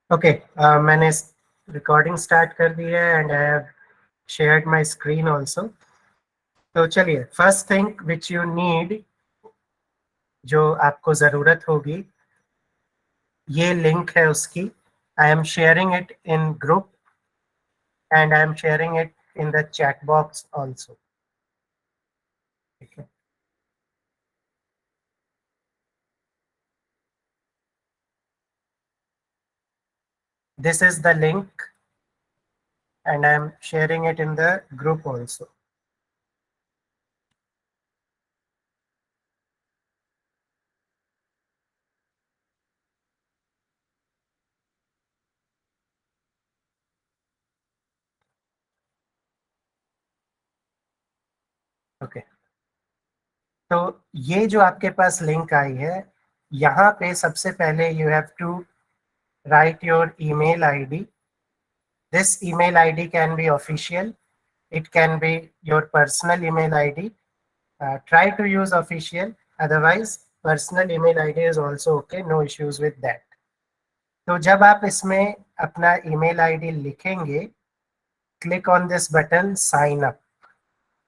Okay, मैंने recording start कर दी है and I have shared my screen also. तो चलिए, first thing which you need, जो आपको ज़रूरत होगी, ये लिंक है उसकी। I am sharing it in group and I am sharing it in the chat box also. ठीक है, this is the link and I am sharing it in the group also. Okay, तो ये जो आपके पास link आई है, यहाँ पे सबसे पहले you have to write your email ID. This email ID can be official, it can be your personal email ID. Try to use official, otherwise personal email ID is also okay, no issues with that. तो जब आप इसमें अपना email ID लिखेंगे, click on this button sign up.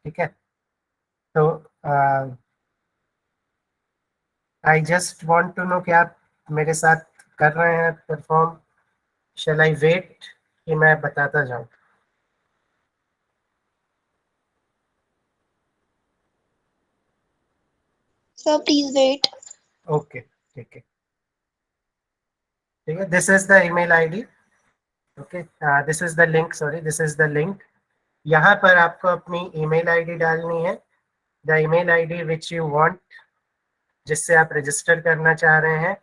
ठीक है, तो I just want to know कि आप मेरे साथ कर रहे हैं परफॉर्म। शैल आई वेट कि मैं बताता जाऊं? Sir, please wait. ओके, ठीक है, ठीक है। This is the email ID. Okay, this is the link, sorry, this is the link. यहाँ पर आपको अपनी ईमेल आईडी डालनी है, the email ID which you want, जिससे आप रजिस्टर करना चाह रहे हैं।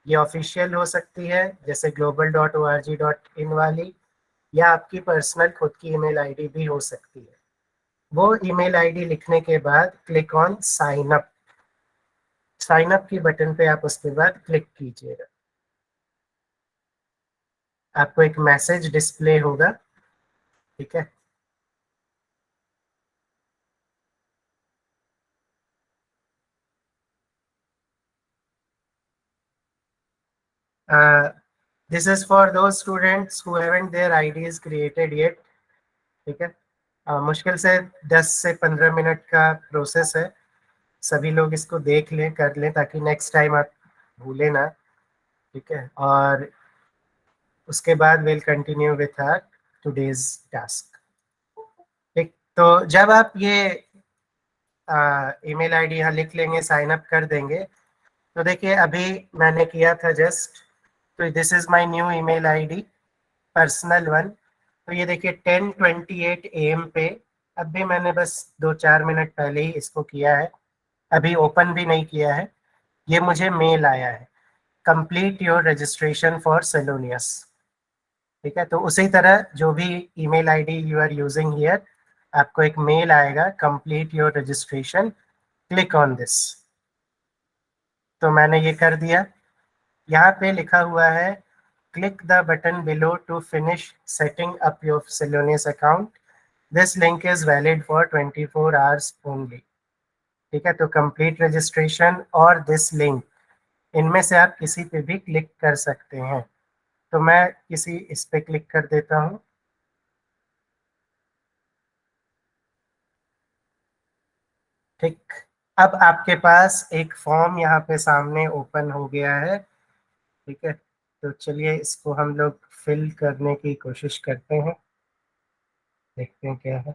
ये ऑफिशियल हो सकती है, जैसे global.org.in वाली, या आपकी पर्सनल खुद की ईमेल आईडी भी हो सकती है। वो ईमेल आईडी लिखने के बाद click on sign up. Sign up की बटन पे आप उसके बाद क्लिक कीजिएगा। आपको एक मैसेज डिस्प्ले होगा। ठीक है, this is for those students who haven't their IDs created yet. ठीक है, मुश्किल से 10 से 15 मिनट का प्रोसेस है। सभी लोग इसको देख लें, कर लें, ताकि नेक्स्ट टाइम आप भूलें ना। ठीक है, और उसके बाद will continue with our today's task. ठीक, तो जब आप ये ईमेल आईडी यहाँ लिख लेंगे, साइन अप कर देंगे, तो देखिए अभी मैंने किया था जस्ट, तो this is my new email ID, personal one. तो ये देखिए 10:28 AM पे, अभी मैंने बस 2-4 मिनट पहले ही इसको किया है, अभी ओपन भी नहीं किया है। ये मुझे मेल आया है, complete your registration for Celonis. ठीक है, तो उसी तरह जो भी email ID you are using here, आपको एक मेल आएगा, complete your registration, click on this. तो मैंने ये कर दिया। यहाँ पे लिखा हुआ है, click the button below to finish setting up your Celonis account, this link is valid for 24 hours only. ठीक है, तो कंप्लीट रजिस्ट्रेशन और दिस लिंक, इनमें से आप किसी पे भी क्लिक कर सकते हैं। तो मैं किसी इस पे क्लिक कर देता हूँ। ठीक, अब आपके पास एक फॉर्म यहाँ पे सामने ओपन हो गया है। ठीक है, तो चलिए इसको हम लोग फिल करने की कोशिश करते हैं, देखते हैं क्या है।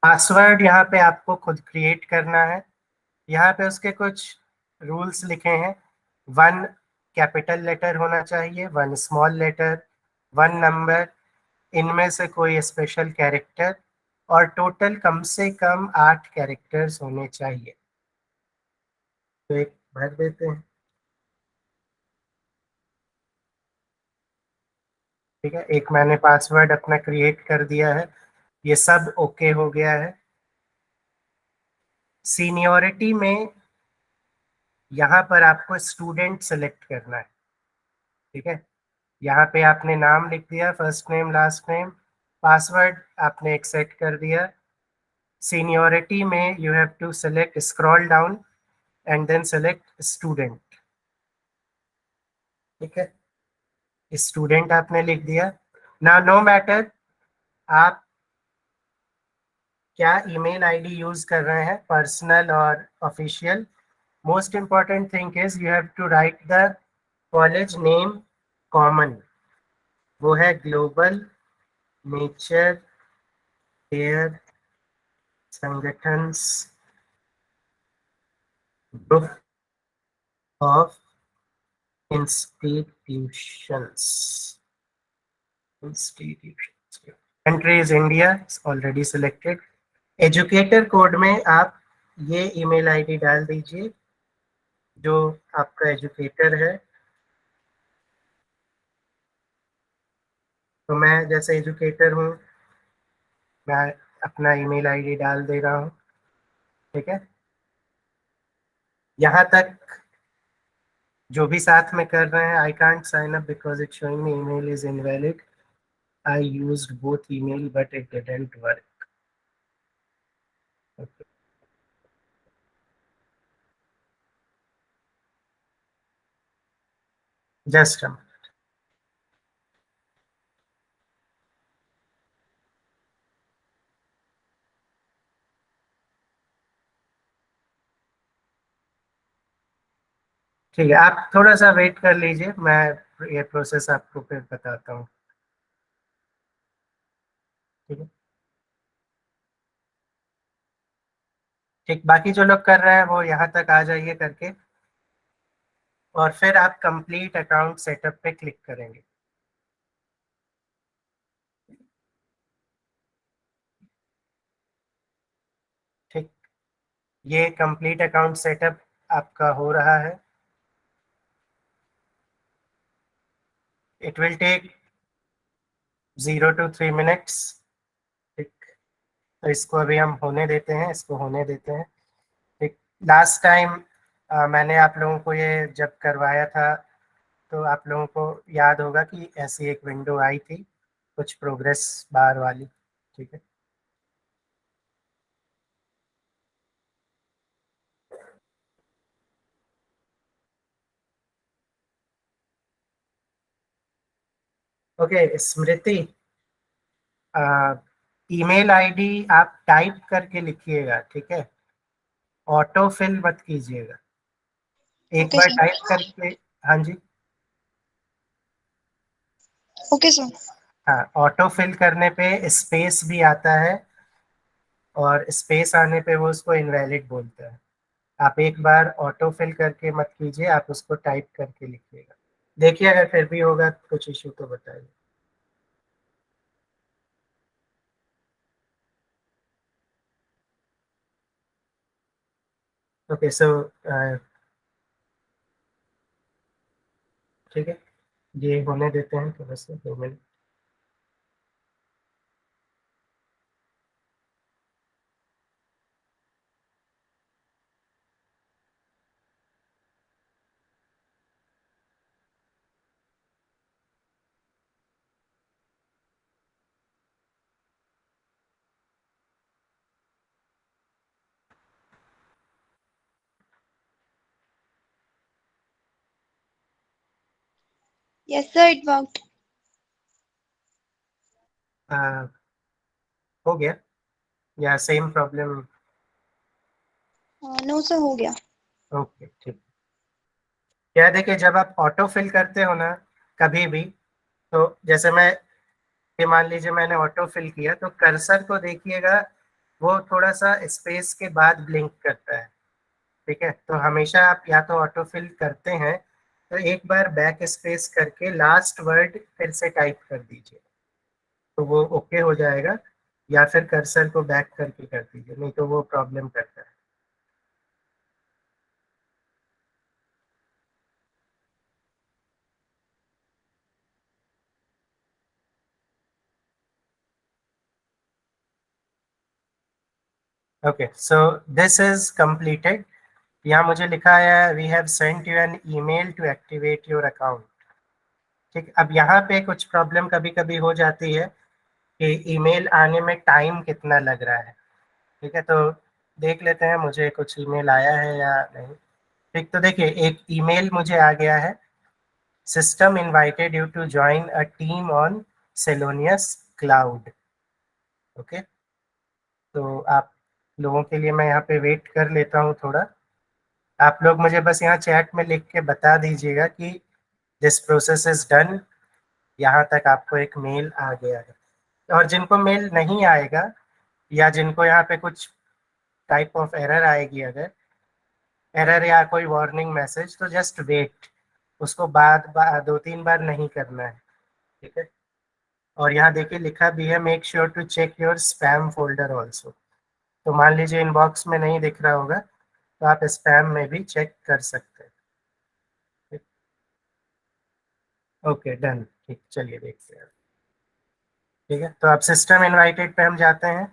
पासवर्ड यहाँ पे आपको खुद क्रिएट करना है। यहाँ पे उसके कुछ रूल्स लिखे हैं। 1 कैपिटल लेटर होना चाहिए, 1 स्मॉल लेटर, 1 नंबर, इनमें से कोई स्पेशल कैरेक्टर, और टोटल कम से कम 8 कैरेक्टर्स होने चाहिए। तो एक भर देते हैं। ठीक है, एक मैंने पासवर्ड अपना क्रिएट कर दिया है, ये सब ओके हो गया है। सीनियरिटी में यहाँ पर आपको स्टूडेंट सेलेक्ट करना है। ठीक है, यहाँ पे आपने नाम लिख दिया, first name last name, password आपने एक सेट कर दिया। सीनियोरिटी में you have to select, scroll down and then select student. ठीक है, स्टूडेंट आपने लिख दिया ना। नो मैटर आप क्या ईमेल आईडी यूज कर रहे हैं, पर्सनल और official, most important thing is you have to write the college name common, वो है ग्लोबल नेचर केयर संगठन्स group of institutions. Country is India, it's already selected. Educator code में आप ये ईमेल आईडी डाल दीजिए जो आपका एजुकेटर है। तो मैं जैसे एजुकेटर हूँ, मैं अपना ईमेल आईडी डाल दे रहा हूँ। ठीक है, यहाँ तक जो भी साथ में कर रहे हैं, I can't sign up because it showing me email is invalid, I used both email but it didn't work. Just ठीक है, आप थोड़ा सा वेट कर लीजिए, मैं ये प्रोसेस आपको फिर बताता हूँ। ठीक है, ठीक, बाकी जो लोग कर रहे हैं वो यहाँ तक आ जाइए करके, और फिर आप कंप्लीट अकाउंट सेटअप पे क्लिक करेंगे। ठीक, ये कंप्लीट अकाउंट सेटअप आपका हो रहा है। It will take 0 to 3 minutes। ठीक, तो इसको अभी हम होने देते हैं, इसको होने देते हैं। ठीक, लास्ट टाइम मैंने आप लोगों को ये जब करवाया था तो आप लोगों को याद होगा कि ऐसी एक विंडो आई थी, कुछ प्रोग्रेस बार वाली। ठीक है, ओके स्मृति, ईमेल आईडी आप टाइप करके लिखिएगा, ठीक है, ऑटो फिल मत कीजिएगा, एक Okay, बार sir. टाइप करके। हाँ जी, Okay, sir. हाँ, ऑटो फिल करने पे स्पेस भी आता है, और स्पेस आने पे वो उसको इनवैलिड बोलता है। आप एक बार ऑटो फिल करके मत कीजिए, आप उसको टाइप करके लिखिएगा। देखिए अगर फिर भी होगा कुछ इशू तो बताइए। ओके सो ठीक है, ये होने देते हैं थोड़ा सा 2 minute. Yes, sir. It worked. हो गया या सेम प्रॉब्लम? No, sir. हो गया. ओके ठीक, क्या देखिए जब आप ऑटो फिल करते हो ना कभी भी, तो जैसे मैं ये मान लीजिए मैंने ऑटो फिल किया, तो कर्सर को देखिएगा, वो थोड़ा सा स्पेस के बाद ब्लिंक करता है। ठीक है, तो हमेशा आप या तो ऑटो फिल करते हैं तो एक बार बैक स्पेस करके लास्ट वर्ड फिर से टाइप कर दीजिए, तो वो ओके हो जाएगा, या फिर कर्सर को बैक करके कर दीजिए, नहीं तो वो प्रॉब्लम करता है। Okay so this is completed. यहाँ मुझे लिखा है we have sent you an email to activate your account. ठीक, अब यहाँ पे कुछ प्रॉब्लम कभी कभी हो जाती है कि ईमेल आने में टाइम कितना लग रहा है। ठीक है, तो देख लेते हैं मुझे कुछ ईमेल आया है या नहीं। ठीक, तो देखिए एक ईमेल मुझे आ गया है, system invited you to join a team on Celonis cloud. Okay, तो आप लोगों के लिए मैं यहाँ पे वेट कर लेता हूँ थोड़ा। आप लोग मुझे बस यहाँ चैट में लिख के बता दीजिएगा कि दिस प्रोसेस इज डन, यहाँ तक आपको एक मेल आ गया है। और जिनको मेल नहीं आएगा या जिनको यहाँ पे कुछ टाइप ऑफ एरर आएगी, अगर एरर या कोई वार्निंग मैसेज, तो जस्ट वेट, उसको दो तीन बार नहीं करना है। ठीक है, और यहाँ देखिए लिखा भी है make sure to check your spam folder also. तो मान लीजिए इनबॉक्स में नहीं दिख रहा होगा तो आप स्पैम में भी चेक कर सकते हैं। ओके डन, ठीक, चलिए देखते हैं। ठीक है, तो अब सिस्टम इनवाइटेड पे हम जाते हैं।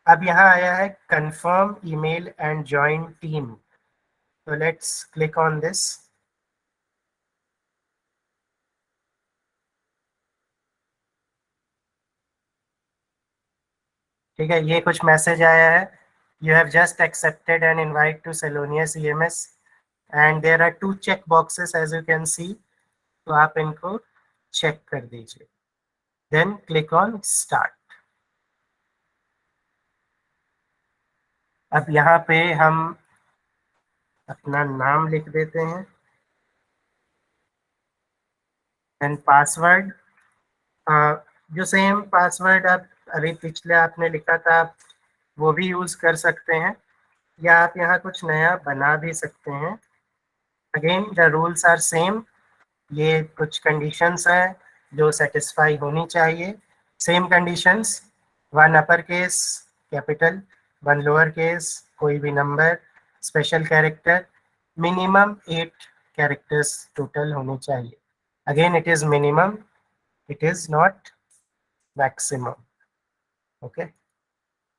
अब यहाँ आया है confirm email and join team, तो लेट्स क्लिक ऑन दिस। ठीक है, ये कुछ मैसेज आया है, you have just accepted an invite to Celonis EMS and there are 2 check boxes as you can see, तो आप इनको चेक कर दीजिए, देन क्लिक ऑन स्टार्ट। अब यहाँ पे हम अपना नाम लिख देते हैं एंड पासवर्ड, जो सेम पासवर्ड आप अभी पिछले आपने लिखा था आप वो भी यूज कर सकते हैं, या आप यहाँ कुछ नया बना भी सकते हैं। Again the rules are same, ये कुछ कंडीशंस हैं जो सेटिस्फाई होनी चाहिए। Same conditions, 1 upper case capital, 1 lower case, कोई भी number, special character, minimum 8 characters total होने चाहिए। Again it is minimum, it is not maximum. Okay,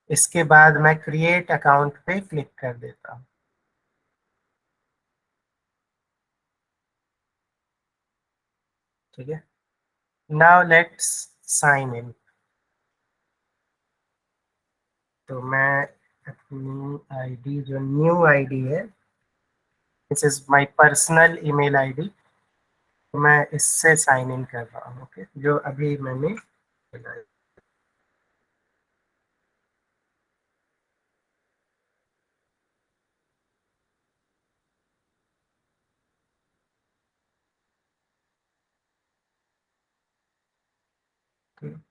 इसके बाद मैं क्रिएट अकाउंट पे क्लिक कर देता हूँ। ठीक है, नाउ लेट्स साइन इन। तो मैं अपनी आईडी, जो न्यू आईडी है, this is my personal email ID, तो मैं इससे साइन इन कर रहा हूँ। ओके, जो अभी मैंने बनाया।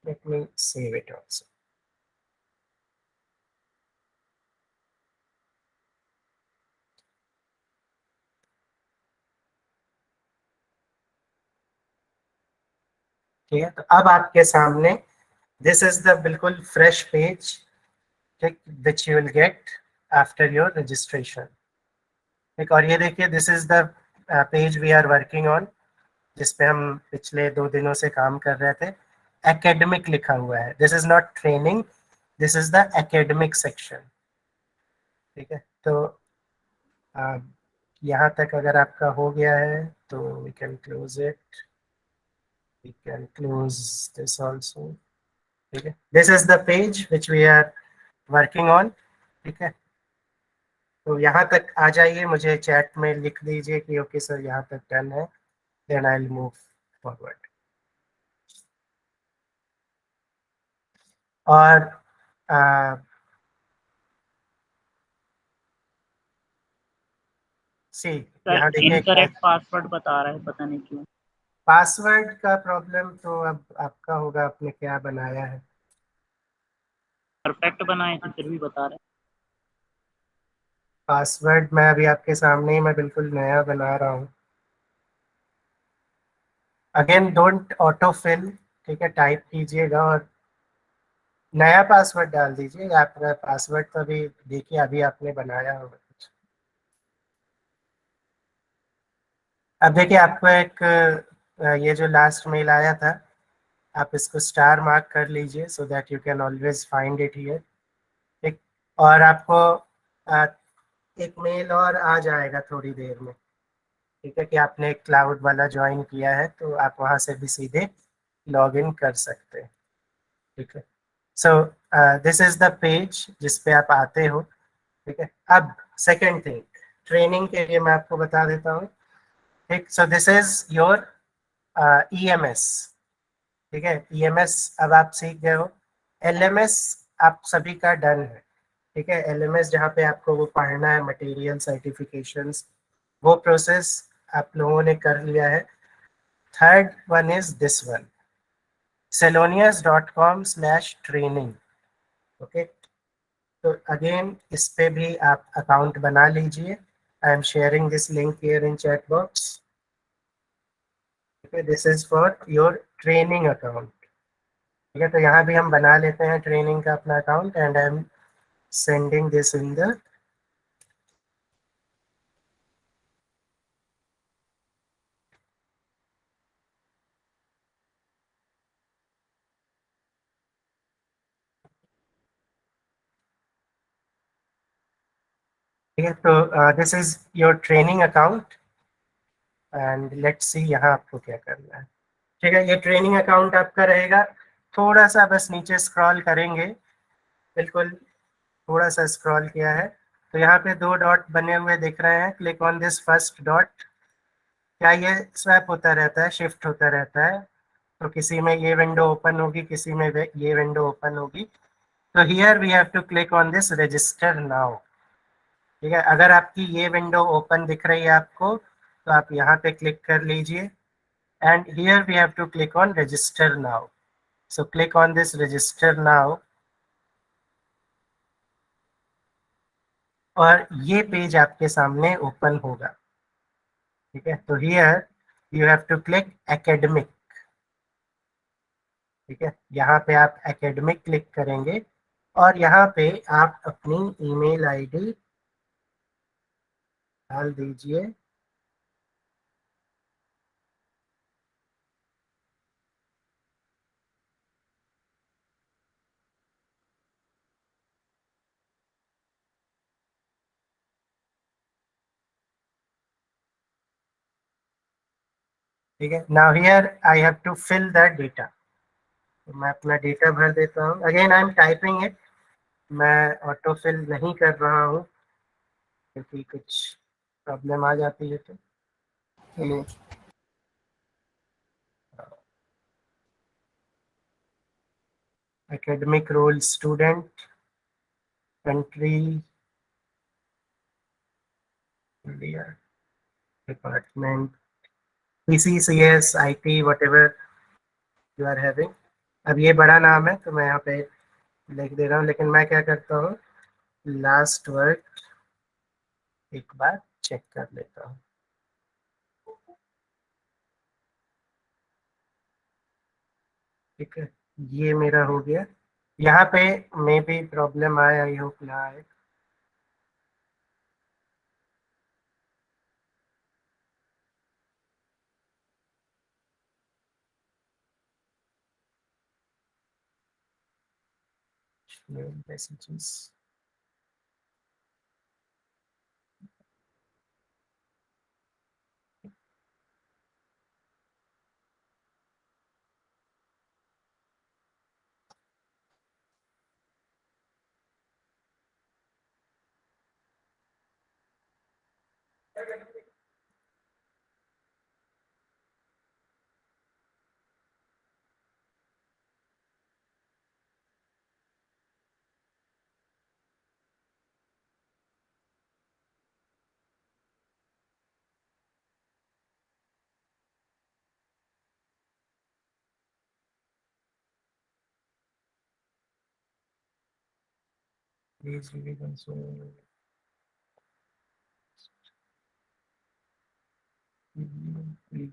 Let me save it also. ठीक है, तो अब आपके सामने दिस इज द बिल्कुल फ्रेश पेज, ठीक, which you will get after your registration. ठीक, और ये देखिए this is the page we are working on, जिसपे हम पिछले 2 दिनों से काम कर रहे थे। एकेडमिक लिखा हुआ है, this is not training, this is the academic section. ठीक है, तो यहाँ तक अगर आपका हो गया है तो we can close it, we can close this also. ठीक है, this is the page which we are working on. ठीक है, तो यहाँ तक आ जाइए, मुझे चैट में लिख दीजिए कि ओके सर यहाँ तक डन है, then I will move forward. और सी, यहाँ देखिए इनकरेक्ट पासवर्ड बता रहा है, पता नहीं क्यों। पासवर्ड का प्रॉब्लम तो अब आपका होगा, आपने क्या बनाया है। परफेक्ट बनाए थे फिर भी बता रहे पासवर्ड मैं अभी आपके सामने ही मैं बिल्कुल नया बना रहा हूँ। अगेन डोंट ऑटो फिल, ठीक है, टाइप कीजिएगा और नया पासवर्ड डाल दीजिए। आपका पासवर्ड तो अभी देखिए अभी आपने बनाया होगा कुछ। अब देखिए आपको एक ये जो लास्ट मेल आया था, आप इसको स्टार मार्क कर लीजिए so that you can always find it here. ठीक, और आपको एक मेल और आ जाएगा थोड़ी देर में। ठीक है, कि आपने क्लाउड वाला ज्वाइन किया है तो आप वहाँ से भी सीधे लॉग इन कर सकते हैं। ठीक है, so this is the page जिस पे आप आते हो। ठीक है, अब सेकेंड थिंग, ट्रेनिंग के लिए मैं आपको बता देता हूँ। ठीक, so this is your EMS. ठीक है, ईएमएस अब आप सीख गए हो। एलएमएस आप सभी का डन है। ठीक है, एलएमएस जहाँ पे आपको वो पढ़ना है, मटेरियल सर्टिफिकेशंस, वो प्रोसेस आप लोगों ने कर लिया है। Third one is this one, selonius.com/training। Okay, तो अगेन इस पे भी आप अकाउंट बना लीजिए। I am sharing this link here in chat box. This is for your training account. ठीक है, तो यहाँ भी हम बना लेते हैं ट्रेनिंग का अपना account and I am sending this in the ठीक है, तो this is your training account and let's see यहाँ आपको क्या करना है। ठीक है, ये ट्रेनिंग अकाउंट आपका रहेगा। थोड़ा सा बस नीचे स्क्रॉल करेंगे, बिल्कुल थोड़ा सा स्क्रॉल किया है तो यहाँ पे दो डॉट बने हुए दिख रहे हैं। Click on this first dot. क्या ये स्वैप होता रहता है, शिफ्ट होता रहता है? तो किसी में ये विंडो ओपन होगी, किसी में ये विंडो ओपन होगी। तो here we have to click on this register now. ठीक है, अगर आपकी ये विंडो ओपन दिख रही है आपको तो आप यहाँ पे क्लिक कर लीजिए and here we have to click on register now. So click on this register now और ये पेज आपके सामने ओपन होगा। ठीक है, तो here you have to click academic. ठीक है, यहाँ पे आप एकेडमिक क्लिक करेंगे और यहाँ पे आप अपनी ईमेल आईडी डाल दीजिए। ठीक है, now here I have to fill the data. तो मैं अपना डेटा भर देता हूँ। Again I am typing it, मैं ऑटो फिल नहीं कर रहा हूँ क्योंकि कुछ प्रॉब्लम आ जाती है। तो चलिए, academic role student, country India, department PCCS IT whatever you are having। अब ये बड़ा नाम है तो मैं यहाँ पे लिख दे रहा हूँ, लेकिन मैं क्या करता हूँ, लास्ट वर्ड एक बार चेक कर लेता हूँ। ठीक है, ये मेरा हो गया। यहाँ पे मे भी प्रॉब्लम आए, आई होप ना आए। Messages, please please.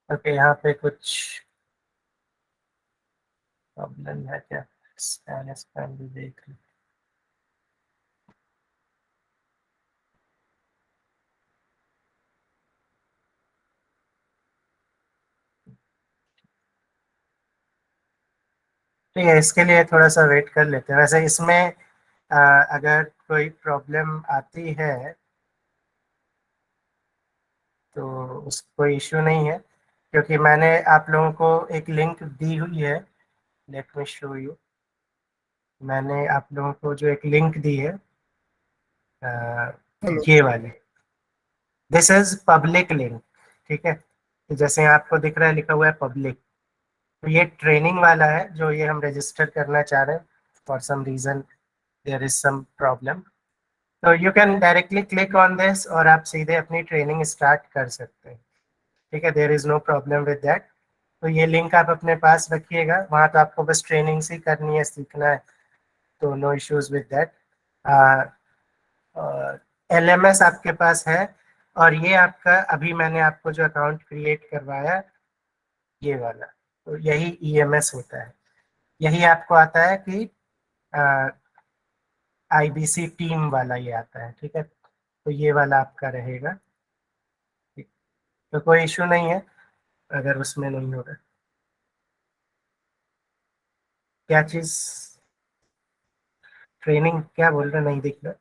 ओके, यहाँ पे कुछ प्रॉब्लम है क्या? स्पैन भी देख लो। ठीक है, इसके लिए थोड़ा सा वेट कर लेते हैं। वैसे इसमें अगर कोई प्रॉब्लम आती है तो उस कोई इश्यू नहीं है, क्योंकि मैंने आप लोगों को एक लिंक दी हुई है। Let me show you. मैंने आप लोगों को जो एक लिंक दी है, ये वाली, दिस इज पब्लिक लिंक। ठीक है, तो जैसे आपको दिख रहा है लिखा हुआ है पब्लिक, तो ये ट्रेनिंग वाला है जो ये हम रजिस्टर करना चाह रहे हैं। For some reason there is some problem, तो you can directly click on this और आप सीधे अपनी ट्रेनिंग स्टार्ट कर सकते हैं। ठीक है, there is no problem with that. तो ये लिंक आप अपने पास रखिएगा, वहाँ तो आपको बस ट्रेनिंग ही करनी है, सीखना है, तो no issues with that. LMS आपके पास है, और ये आपका अभी मैंने आपको जो अकाउंट क्रिएट करवाया ये वाला, तो यही EMS होता है। यही आपको आता है कि IBC टीम वाला ये आता है। ठीक है, तो ये वाला आपका रहेगा। तो कोई इशू नहीं है अगर उसमें नहीं होगा। क्या चीज? ट्रेनिंग क्या बोल रहे, नहीं दिख रहा।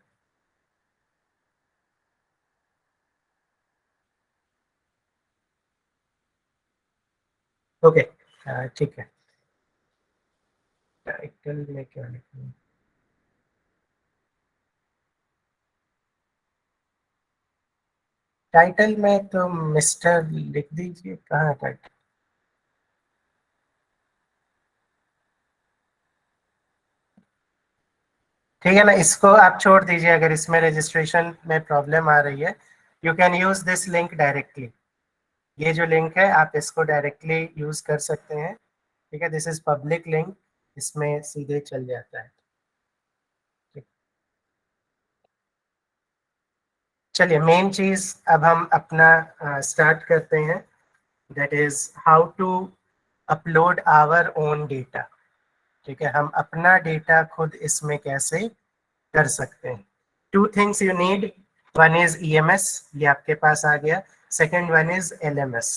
ओके, ठीक है। टाइटल में क्या लिखूं? टाइटल में तो मिस्टर लिख दीजिए। कहाँ है टाइटल? ठीक है ना, इसको आप छोड़ दीजिए। अगर इसमें रजिस्ट्रेशन में प्रॉब्लम आ रही है, you can use this link directly. ये जो लिंक है आप इसको डायरेक्टली यूज कर सकते हैं। ठीक है, दिस इज पब्लिक लिंक, इसमें सीधे चल जाता है। ठीक। चलिए, मेन चीज अब हम अपना स्टार्ट करते हैं। That is how to upload our own data. ठीक है, हम अपना डेटा खुद इसमें कैसे कर सकते हैं। Two things you need, one is EMS, ये आपके पास आ गया। Second one is LMS।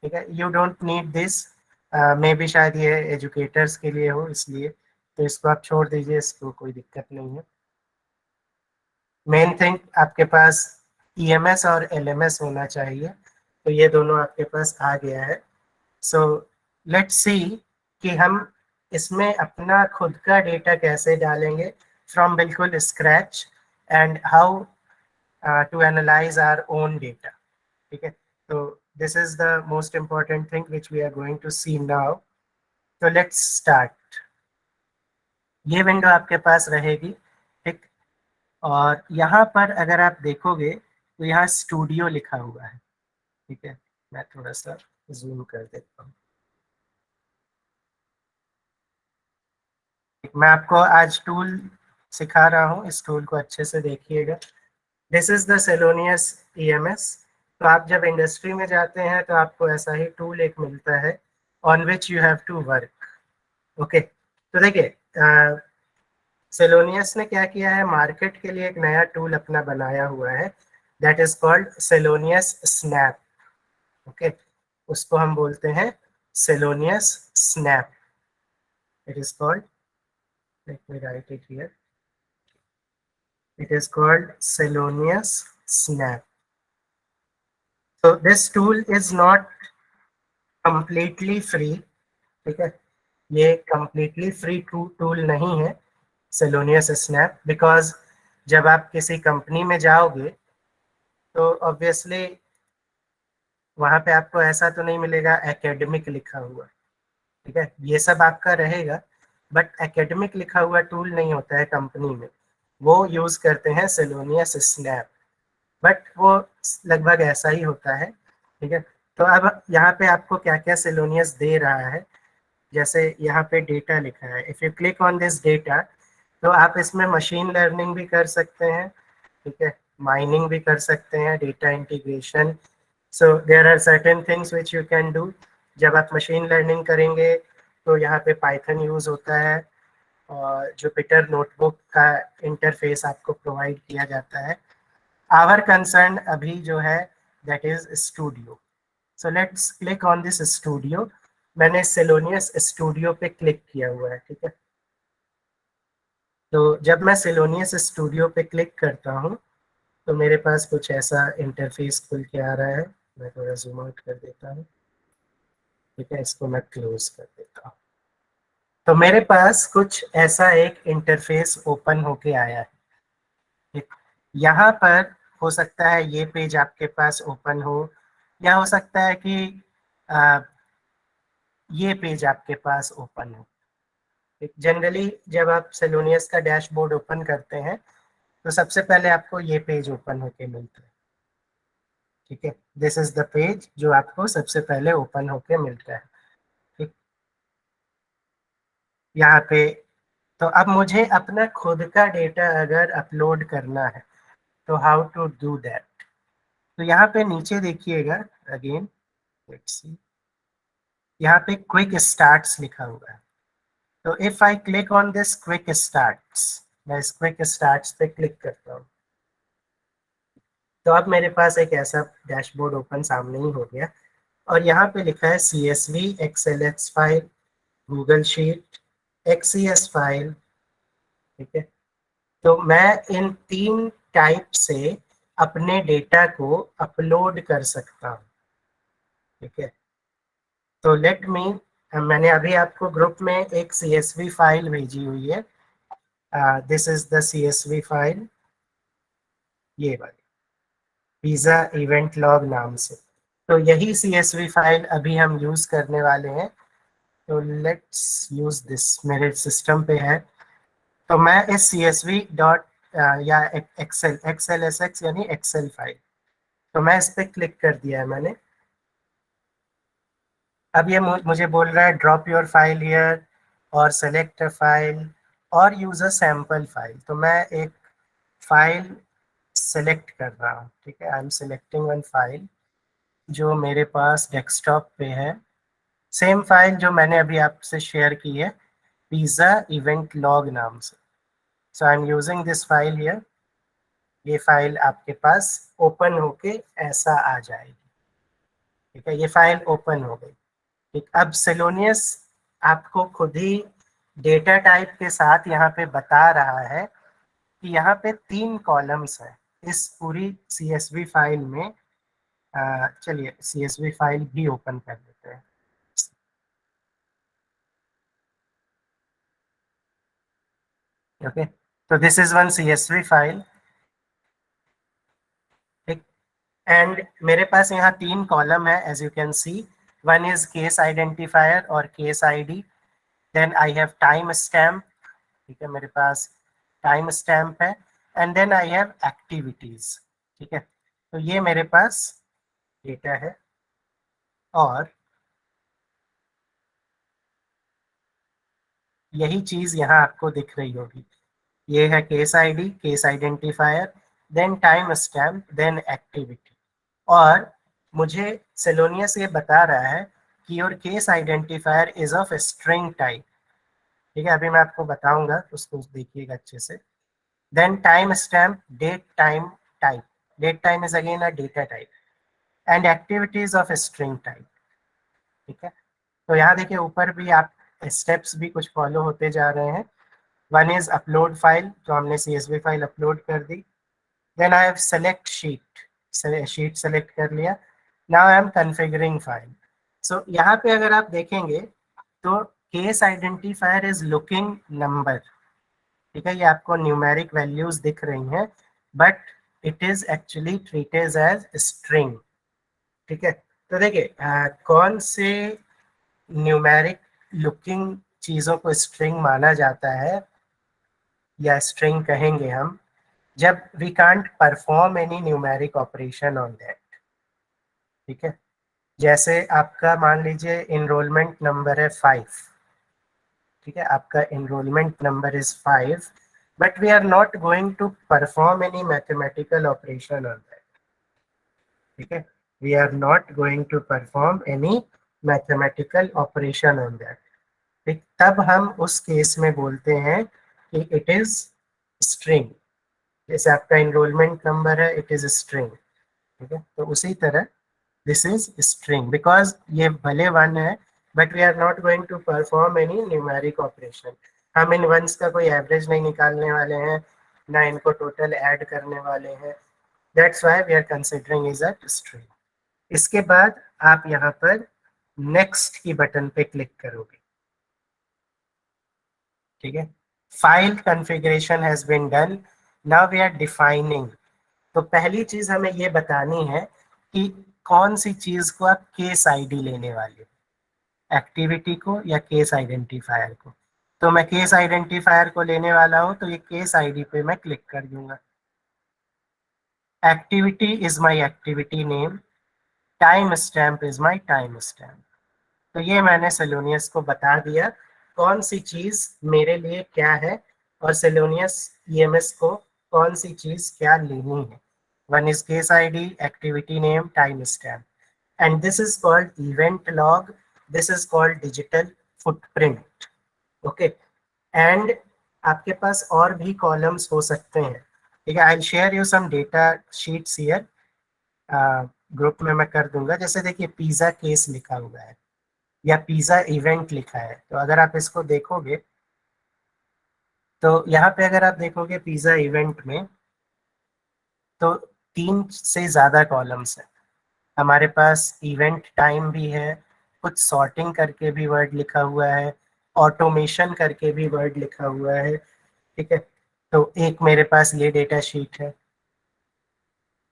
ठीक है, you don't need this, may be शायद ये एजुकेटर्स के लिए हो, इसलिए तो इसको आप छोड़ दीजिए, इसको कोई दिक्कत नहीं है। मेन थिंग आपके पास EMS और LMS होना चाहिए, तो ये दोनों आपके पास आ गया है। सो लेट्स सी कि हम इसमें अपना खुद का डेटा कैसे डालेंगे फ्रॉम बिल्कुल scratch, and how to analyse our own data. ठीक है, तो this is the most important thing which we are going to see now. तो लेट्स स्टार्ट। ये विंडो आपके पास रहेगी। ठीक, और यहाँ पर अगर आप देखोगे तो यहाँ स्टूडियो लिखा हुआ है। ठीक है, मैं थोड़ा सा जूम कर देता हूँ। मैं आपको आज टूल सिखा रहा हूँ, इस टूल को अच्छे से देखिएगा। This is the Celonis EMS। तो आप जब इंडस्ट्री में जाते हैं तो आपको ऐसा ही टूल एक मिलता है, on which you have to work. Okay, तो देखिए सेलोनियस ने क्या किया है, मार्केट के लिए एक नया टूल अपना बनाया हुआ है, that is called Celonis snap. Okay, उसको हम बोलते हैं Celonis snap. It is called, let me write it here, it is called Selenius Snap. So this tool is not completely free. ठीक है, ये completely free टूल नहीं है Selenius Snap, because जब आप किसी कंपनी में जाओगे तो ऑब्वियसली वहाँ पे आपको ऐसा तो नहीं मिलेगा एकेडमिक लिखा हुआ। ठीक है, ये सब आपका रहेगा, बट एकेडमिक लिखा हुआ टूल नहीं होता है कंपनी में। वो यूज करते हैं सेलोनियस स्नैप, बट वो लगभग ऐसा ही होता है। ठीक है, तो अब यहाँ पे आपको क्या क्या सेलोनियस दे रहा है, जैसे यहाँ पे डेटा लिखा है, if you click on this data, तो आप इसमें मशीन लर्निंग भी कर सकते हैं। ठीक है, माइनिंग भी कर सकते हैं, data integration, so there are certain things which you can do. जब आप मशीन लर्निंग करेंगे तो यहाँ पे पाइथन यूज होता है और जुपिटर नोटबुक का इंटरफेस आपको प्रोवाइड किया जाता है। आवर कंसर्न अभी जो है that is studio. So let's click on this studio. मैंने सेलोनियस स्टूडियो पे क्लिक किया हुआ है, ठीक है। तो जब मैं सेलोनियस स्टूडियो पे क्लिक करता हूँ तो मेरे पास कुछ ऐसा इंटरफेस खुल के आ रहा है। मैं थोड़ा जूम आउट कर देता हूँ, ठीक है, इसको मैं क्लोज कर देता हूँ। तो मेरे पास कुछ ऐसा एक इंटरफेस ओपन होके आया है, ठीक। यहाँ पर हो सकता है ये पेज आपके पास ओपन हो, या हो सकता है कि ये पेज आपके पास ओपन हो। जनरली जब आप सेलोनियस का डैशबोर्ड ओपन करते हैं तो सबसे पहले आपको ये पेज ओपन होके मिलता है, ठीक है। दिस इज द पेज जो आपको सबसे पहले ओपन होके मिलता है, ठीक। यहाँ पे तो अब मुझे अपना खुद का डेटा अगर अपलोड करना है तो हाउ टू डू दैट। तो यहाँ पे नीचे देखिएगा, अगेन लेट्स सी, यहाँ पे क्विक स्टार्ट्स लिखा हुआ है। तो if I click on this quick starts, मैं इस क्विक स्टार्ट्स पे क्लिक करता हूँ तो अब मेरे पास एक ऐसा डैशबोर्ड ओपन सामने ही हो गया और यहाँ पे लिखा है CSV, XLS file, Google sheet, XCS file, ठीक है। तो मैं इन 3 टाइप से अपने डेटा को अपलोड कर सकता हूँ, ठीक है। तो लेट मी, मैंने अभी आपको ग्रुप में एक CSV फाइल भेजी हुई है। This is the CSV file, ये वाली पिज्जा इवेंट लॉग नाम से। तो यही CSV फाइल अभी हम यूज करने वाले हैं। तो लेट्स यूज दिस, मेरे सिस्टम पे है। तो मैं इस CSV डॉट या XLSX यानी एक्सेल फाइल, तो मैं इस पे क्लिक कर दिया है मैंने। अब ये मुझे बोल रहा है ड्रॉप योर फाइल हियर और सेलेक्ट अ फाइल और यूज अ सैंपल फाइल। तो मैं एक फाइल सेलेक्ट कर रहा हूँ, ठीक है। I am selecting one file जो मेरे पास डेस्कटॉप पे है, सेम फाइल जो मैंने अभी आपसे शेयर की है, पिज्जा इवेंट लॉग नाम से। So I am using this file here. ये फाइल आपके पास ओपन होके ऐसा आ जाएगी, ठीक है। ये फाइल ओपन हो गई, ठीक। अब सेलोनियस आपको खुद ही डेटा टाइप के साथ यहाँ पे बता रहा है कि यहाँ पे 3 कॉलम्स हैं इस पूरी CSV फाइल में। चलिए CSV फाइल भी ओपन कर लेते हैं, ओके। तो this is one CSV file, ठीक। एंड मेरे पास यहाँ 3 कॉलम है as you can see. One is case identifier और case ID, then I have time stamp, ठीक है, मेरे पास टाइम स्टैम्प है, and then I have activities, ठीक है। तो ये मेरे पास डेटा है और यही चीज यहाँ आपको दिख रही होगी। ये है case ID, case identifier, then time stamp, then activity. और मुझे सेलोनियस ये बता रहा है कि your case identifier is of string type, ठीक है। अभी मैं आपको बताऊंगा, उसको देखिएगा अच्छे से। Then time stamp, date time type, date time is again a data type, and activities of string type, ठीक है। तो यहाँ देखिए ऊपर भी आप स्टेप्स भी कुछ फॉलो होते जा रहे हैं। वन इज अपलोड फाइल, तो हमने CSV फाइल अपलोड कर दी। Then I have select sheet, sheet select कर लिया। Now I am configuring file. So यहाँ पे अगर आप देखेंगे तो case identifier is looking number, ठीक है। ये आपको न्यूमेरिक वैल्यूज दिख रही हैं but it is actually treated as string, ठीक है। तो देखिए कौन से न्यूमेरिक लुकिंग चीज़ों को स्ट्रिंग माना जाता है या स्ट्रिंग कहेंगे हम जब we can't perform any numeric operation on that, ठीक है। जैसे आपका मान लीजिए इनरोलमेंट नंबर है 5, ठीक है, आपका enrolment number is 5 but we are not going to perform any mathematical operation on that, ठीक है। we are not going to perform any mathematical operation on that. ठीक, तब हम उस केस में बोलते हैं कि इट इज स्ट्रिंग। जैसे आपका इनरोलमेंट नंबर है, इट इज स्ट्रिंग। ठीक है, तो उसी तरह दिस इज स्ट्रिंग, बिकॉज ये भले वन है but we are not going to perform any numeric operation. हम इन वंस का कोई एवरेज नहीं निकालने वाले हैं, ना इनको टोटल ऐड करने वाले हैं। That's why we are considering is a string. इसके बाद आप यहाँ पर नेक्स्ट की बटन पे क्लिक करोगे। ठीक है, file configuration has been done, now we are defining. तो पहली चीज हमें ये बतानी है कि कौन सी चीज को आप केस आईडी लेने वाले हो, एक्टिविटी को या केस आइडेंटिफायर को। तो मैं केस आइडेंटिफायर को लेने वाला हूं, तो ये केस आईडी पे मैं क्लिक कर दूंगा। Activity is my activity name, time stamp is my time stamp. तो ये मैंने सेलोनियस को बता दिया कौन सी चीज मेरे लिए क्या है, और सेलोनियस ईएमएस को कौन सी चीज क्या लेनी है। One is case ID, activity name, time stamp, and this is called event log, this is called digital footprint. Okay, and आपके पास और भी कॉलम्स हो सकते हैं। ठीक है, I will share you some data sheets here, group में मैं कर दूंगा। जैसे देखिए पिज्जा केस लिखा हुआ है या पिज्जा इवेंट लिखा है, तो अगर आप इसको देखोगे तो यहाँ पे अगर आप देखोगे पिज्जा इवेंट में, तो 3 से ज्यादा कॉलम्स है। हमारे पास इवेंट टाइम भी है, कुछ सॉर्टिंग करके भी वर्ड लिखा हुआ है, ऑटोमेशन करके भी वर्ड लिखा हुआ है। ठीक है, तो एक मेरे पास ये डेटा शीट है।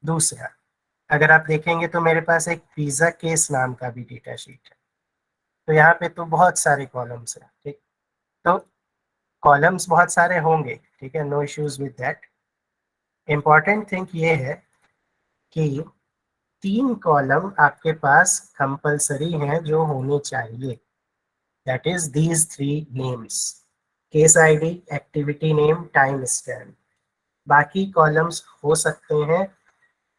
दूसरा, अगर आप देखेंगे तो मेरे पास एक पिज्जा केस नाम का भी डेटा शीट है। तो यहाँ पे तो बहुत सारे कॉलम्स हैं। ठीक, तो कॉलम्स बहुत सारे होंगे, ठीक है, no issues with that. Important thing ये है कि 3 कॉलम आपके पास कंपलसरी हैं जो होने चाहिए, that is these 3 names, case ID, activity name, time stamp. बाकी कॉलम्स हो सकते हैं।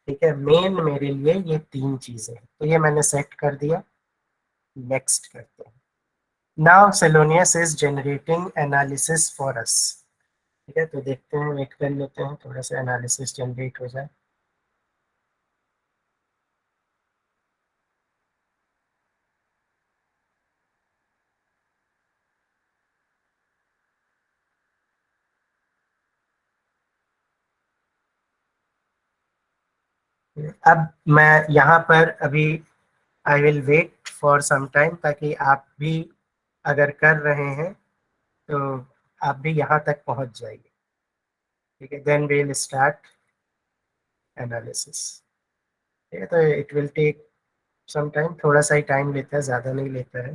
ठीक है, मेन मेरे लिए ये 3 चीजें हैं, तो ये मैंने सेट कर दिया। नेक्स्ट करते हैं। Now Celonis is generating analysis for us. ठीक है, तो देखते हैं, वेट कर लेते हैं थोड़ा सा एनालिसिस जनरेट हो जाए। अब मैं यहाँ पर अभी I will wait for some time, ताकि आप भी अगर कर रहे हैं तो आप भी यहाँ तक पहुँच जाइए। ठीक है, then we will start analysis. ठीक है, तो it will take some time, थोड़ा सा ही टाइम लेता है, ज़्यादा नहीं लेता है।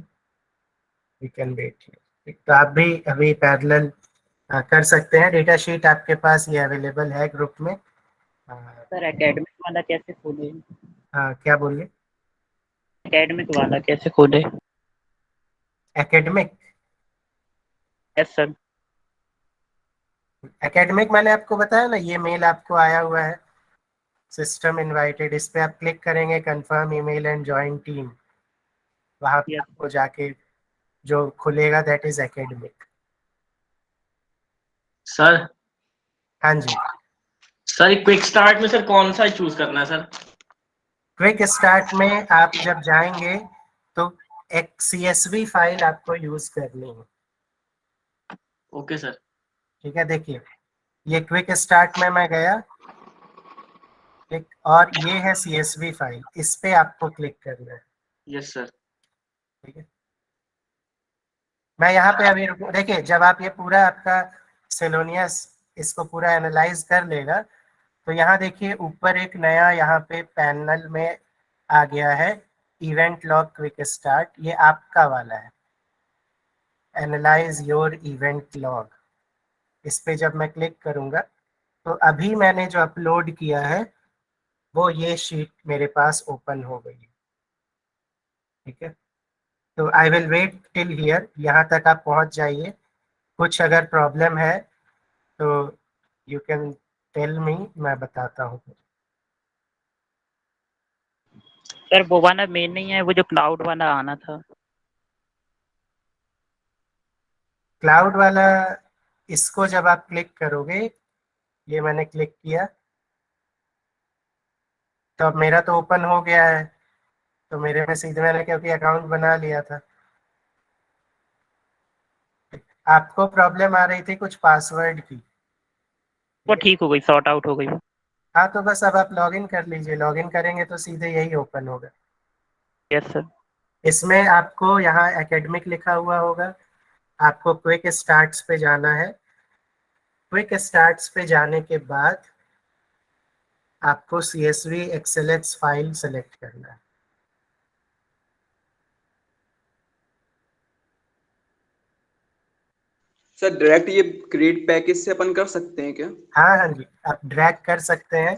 We can wait. ठीक, तो आप भी अभी पैरेलल कर सकते हैं। डेटा शीट आपके पास ये अवेलेबल है ग्रुप में। सर एकेडमिक वाला कैसे खोले? क्या बोलिए? एकेडमिक वाला कैसे खोले? एकेडमिक? Yes sir. एकेडमिक मैंने आपको बताया ना, ये मेल आपको आया हुआ है, सिस्टम इनवाइटेड। इस पे आप क्लिक करेंगे, confirm email and join team, वहां पे यस आपको जाके जो खुलेगा दैट इज एकेडमिक। सर। हाँ जी, सर क्विक स्टार्ट में सर कौन सा चूज करना है सर? क्विक स्टार्ट में आप जब जाएंगे तो एक CSV फाइल आपको यूज करनी है। Okay sir. ठीक है, देखिए ये क्विक स्टार्ट में मैं गया, ठीक, और ये है CSV फाइल, इस पे आपको क्लिक करना है। Yes sir. ठीक है, मैं यहाँ पे अभी देखिए, जब आप ये पूरा आपका सेलोनियस इसको पूरा एनालाइज कर लेगा, तो यहाँ देखिए ऊपर एक नया यहाँ पे पैनल में आ गया है, इवेंट लॉग क्विक स्टार्ट, ये आपका वाला है, एनालाइज योर इवेंट लॉग। इस पे जब मैं क्लिक करूंगा तो अभी मैंने जो अपलोड किया है वो ये शीट मेरे पास ओपन हो गई है। ठीक है, तो I will wait till here, यहाँ तक आप पहुँच जाइए। कुछ अगर प्रॉब्लम है तो यू कैन टेल मी, मैं बताता हूँ। सर वो वाला मेन नहीं है, वो जो क्लाउड वाला आना था। क्लाउड वाला, इसको जब आप क्लिक करोगे, ये मैंने क्लिक किया तो अब मेरा तो ओपन हो गया है, तो मेरे में सीधे मैंने क्योंकि अकाउंट बना लिया था। आपको प्रॉब्लम आ रही थी कुछ पासवर्ड की। वो ठीक हो गई, सॉर्ट आउट हो गई वो। हाँ तो बस अब आप लॉगिन कर लीजिए, लॉगिन करेंगे तो सीधे यही ओपन होगा। Yes sir. इसमें आपको यहाँ एकेडमिक लिखा हुआ होगा, आपको क्विक स्टार्ट्स पे जाना है। क्विक स्टार्ट्स पे जाने के बाद आपको CSV XLX फाइल सेलेक्ट करना है। सर डायरेक्ट ये क्रिएट पैकेज से अपन कर सकते हैं क्या? हाँ हाँ जी, आप ड्रैग कर सकते हैं,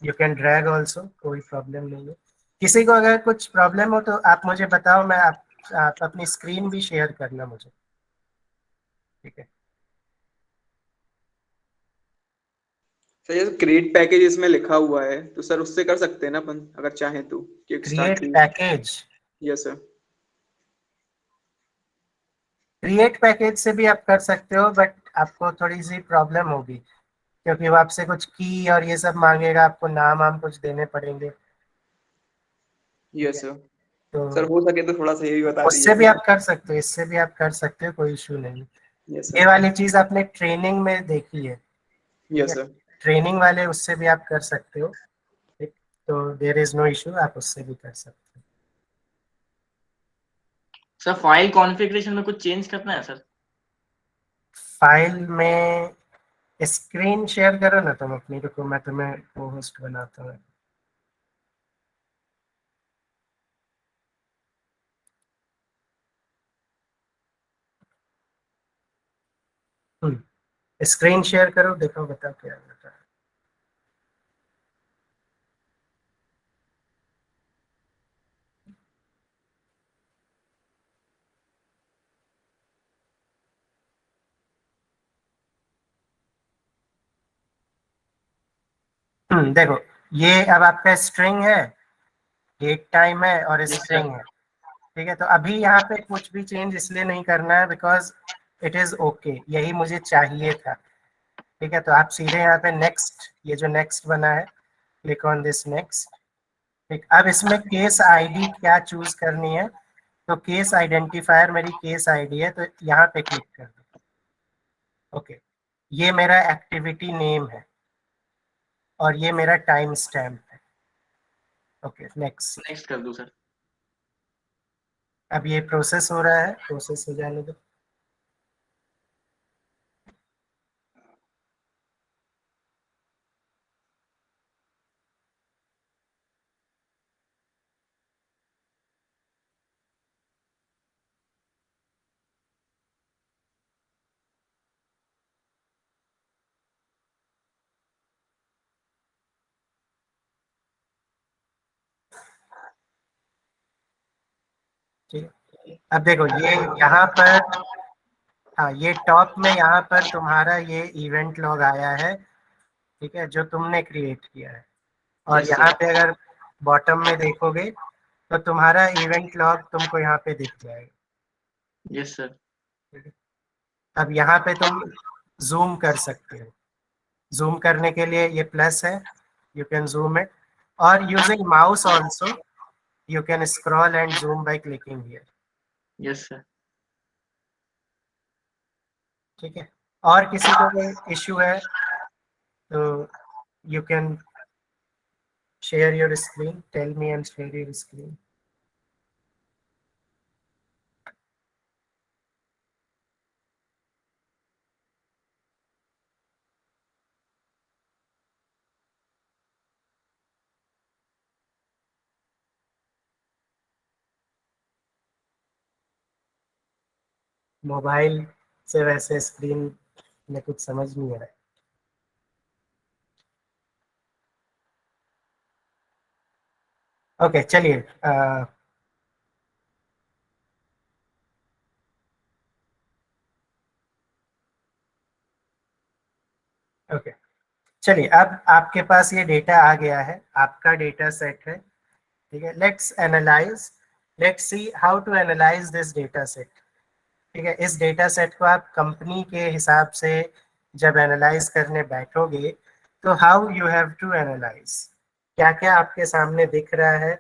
यू कैन ड्रैग ऑल्सो, कोई प्रॉब्लम नहीं है। किसी को अगर कुछ प्रॉब्लम हो तो आप मुझे बताओ, मैं आप अपनी स्क्रीन भी शेयर करना मुझे, ठीक है। सर ये क्रिएट पैकेज इसमें लिखा हुआ है, तो सर उससे कर सकते हैं ना अपन अगर चाहें तो, किक स्टार्ट क्रिएट की। Package, yes sir. Create package से भी आप कर सकते हो, बट आपको थोड़ी सी प्रॉब्लम होगी क्योंकि वो आपसे कुछ की और ये सब मांगेगा, आपको नाम वाम कुछ देने पड़ेंगे। Yes sir. तो सर हो सके तो थोड़ा सा ये भी बता उससे भी दीजिएगा। आप कर सकते हो, इससे भी आप कर सकते हो, कोई इशू नहीं। यस ये सर। वाली चीज आपने ट्रेनिंग में देखी है, ठीक यस है। सर। ट्रेनिंग वाले उससे भी आप कर सकते हो, ठीक। तो देयर इज नो इशू, आप उससे भी कर सकते हो। सर फाइल कॉन्फ़िगरेशन में कुछ चेंज करना है सर? फाइल में स्क्रीन शेयर करो ना तुम अपनी, रुको मैं तुम्हें को होस्ट बनाता हूँ। स्क्रीन शेयर करो, देखो बताओ क्या होता है। देखो, ये अब आपका स्ट्रिंग है, डेट टाइम है और यस सर। स्ट्रिंग है, ठीक है। तो अभी यहाँ पे कुछ भी चेंज इसलिए नहीं करना है बिकॉज इट इज ओके, यही मुझे चाहिए था, ठीक है। तो आप सीधे यहाँ पे नेक्स्ट, ये जो नेक्स्ट बना है, क्लिक ऑन दिस नेक्स्ट, ठीक। अब इसमें केस आईडी क्या चूज करनी है, तो केस आइडेंटिफायर मेरी केस आईडी है, तो यहाँ पे क्लिक कर दो। ओके, ये मेरा एक्टिविटी नेम है और ये मेरा टाइम स्टैम्प है। Okay next. नेक्स्ट कर दूं सर? अब ये प्रोसेस हो रहा है, प्रोसेस हो जाने दो। ठीक है, अब देखो ये यहाँ पर, हाँ ये टॉप में यहाँ पर तुम्हारा ये इवेंट लॉग आया है, ठीक है, जो तुमने क्रिएट किया है। और यस यहाँ सर। पे अगर बॉटम में देखोगे तो तुम्हारा इवेंट लॉग तुमको यहाँ पे दिख जाएगा, यस सर। ठीक है। अब यहाँ पे तुम जूम कर सकते हो, जूम करने के लिए ये प्लस है, यू कैन जूम इट, और using mouse also you can scroll and zoom by clicking here, yes sir. ठीक है। और किसी को कोई इश्यू है तो you can share your screen, tell me and share your screen. Mobile से वैसे स्क्रीन में कुछ समझ नहीं आ रहा है। ओके चलिए, ओके चलिए, अब आपके पास ये डेटा आ गया है, आपका डेटा सेट है, ठीक है, let's see how to analyse this data set. ठीक है, इस डेटा सेट को आप कंपनी के हिसाब से जब एनालाइज करने बैठोगे तो how you have to analyse, क्या क्या आपके सामने दिख रहा है।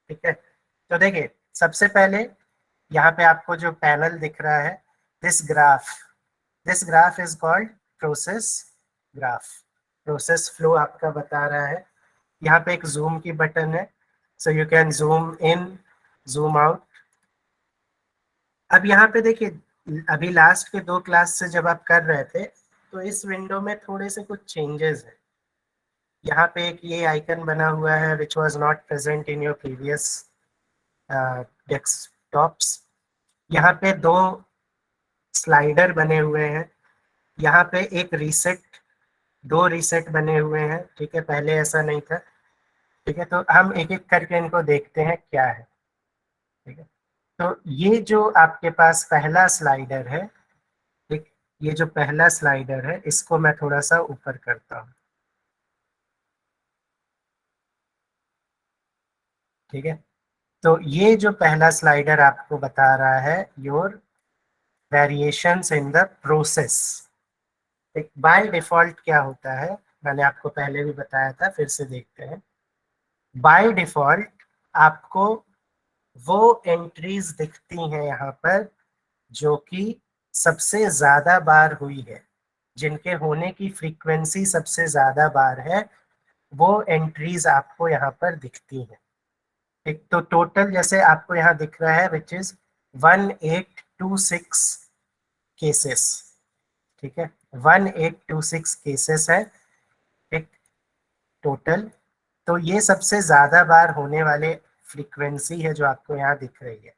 ठीक है, तो देखिए सबसे पहले यहाँ पे आपको जो पैनल दिख रहा है, this graph is called process graph. Process flow आपका बता रहा है। यहाँ पे एक जूम की बटन है, so you can zoom in zoom out. अब यहाँ पे देखिए, अभी लास्ट के 2 क्लास से जब आप कर रहे थे तो इस विंडो में थोड़े से कुछ चेंजेस है। यहाँ पे एक ये आइकन बना हुआ है which was not present in your previous desktops. यहाँ पे 2 स्लाइडर बने हुए हैं, यहाँ पे एक रीसेट, 2 रीसेट बने हुए हैं। ठीक है, पहले ऐसा नहीं था। ठीक है, तो हम एक एक करके इनको देखते हैं क्या है। ठीक है, तो ये जो आपके पास पहला स्लाइडर है, ठीक, ये जो पहला स्लाइडर है इसको मैं थोड़ा सा ऊपर करता हूँ। ठीक है, तो ये जो पहला स्लाइडर आपको बता रहा है your variations in the process. By default क्या होता है, मैंने आपको पहले भी बताया था, फिर से देखते हैं। बाय डिफॉल्ट आपको वो एंट्रीज दिखती हैं यहाँ पर जो कि सबसे ज्यादा बार हुई है, जिनके होने की फ्रीक्वेंसी सबसे ज्यादा बार है, वो एंट्रीज आपको यहाँ पर दिखती हैं। एक तो टोटल जैसे आपको यहाँ दिख रहा है विच इज 1826 केसेस। ठीक है, 1826 केसेस है एक टोटल। तो ये सबसे ज्यादा बार होने वाले फ्रीक्वेंसी है जो आपको यहाँ दिख रही है।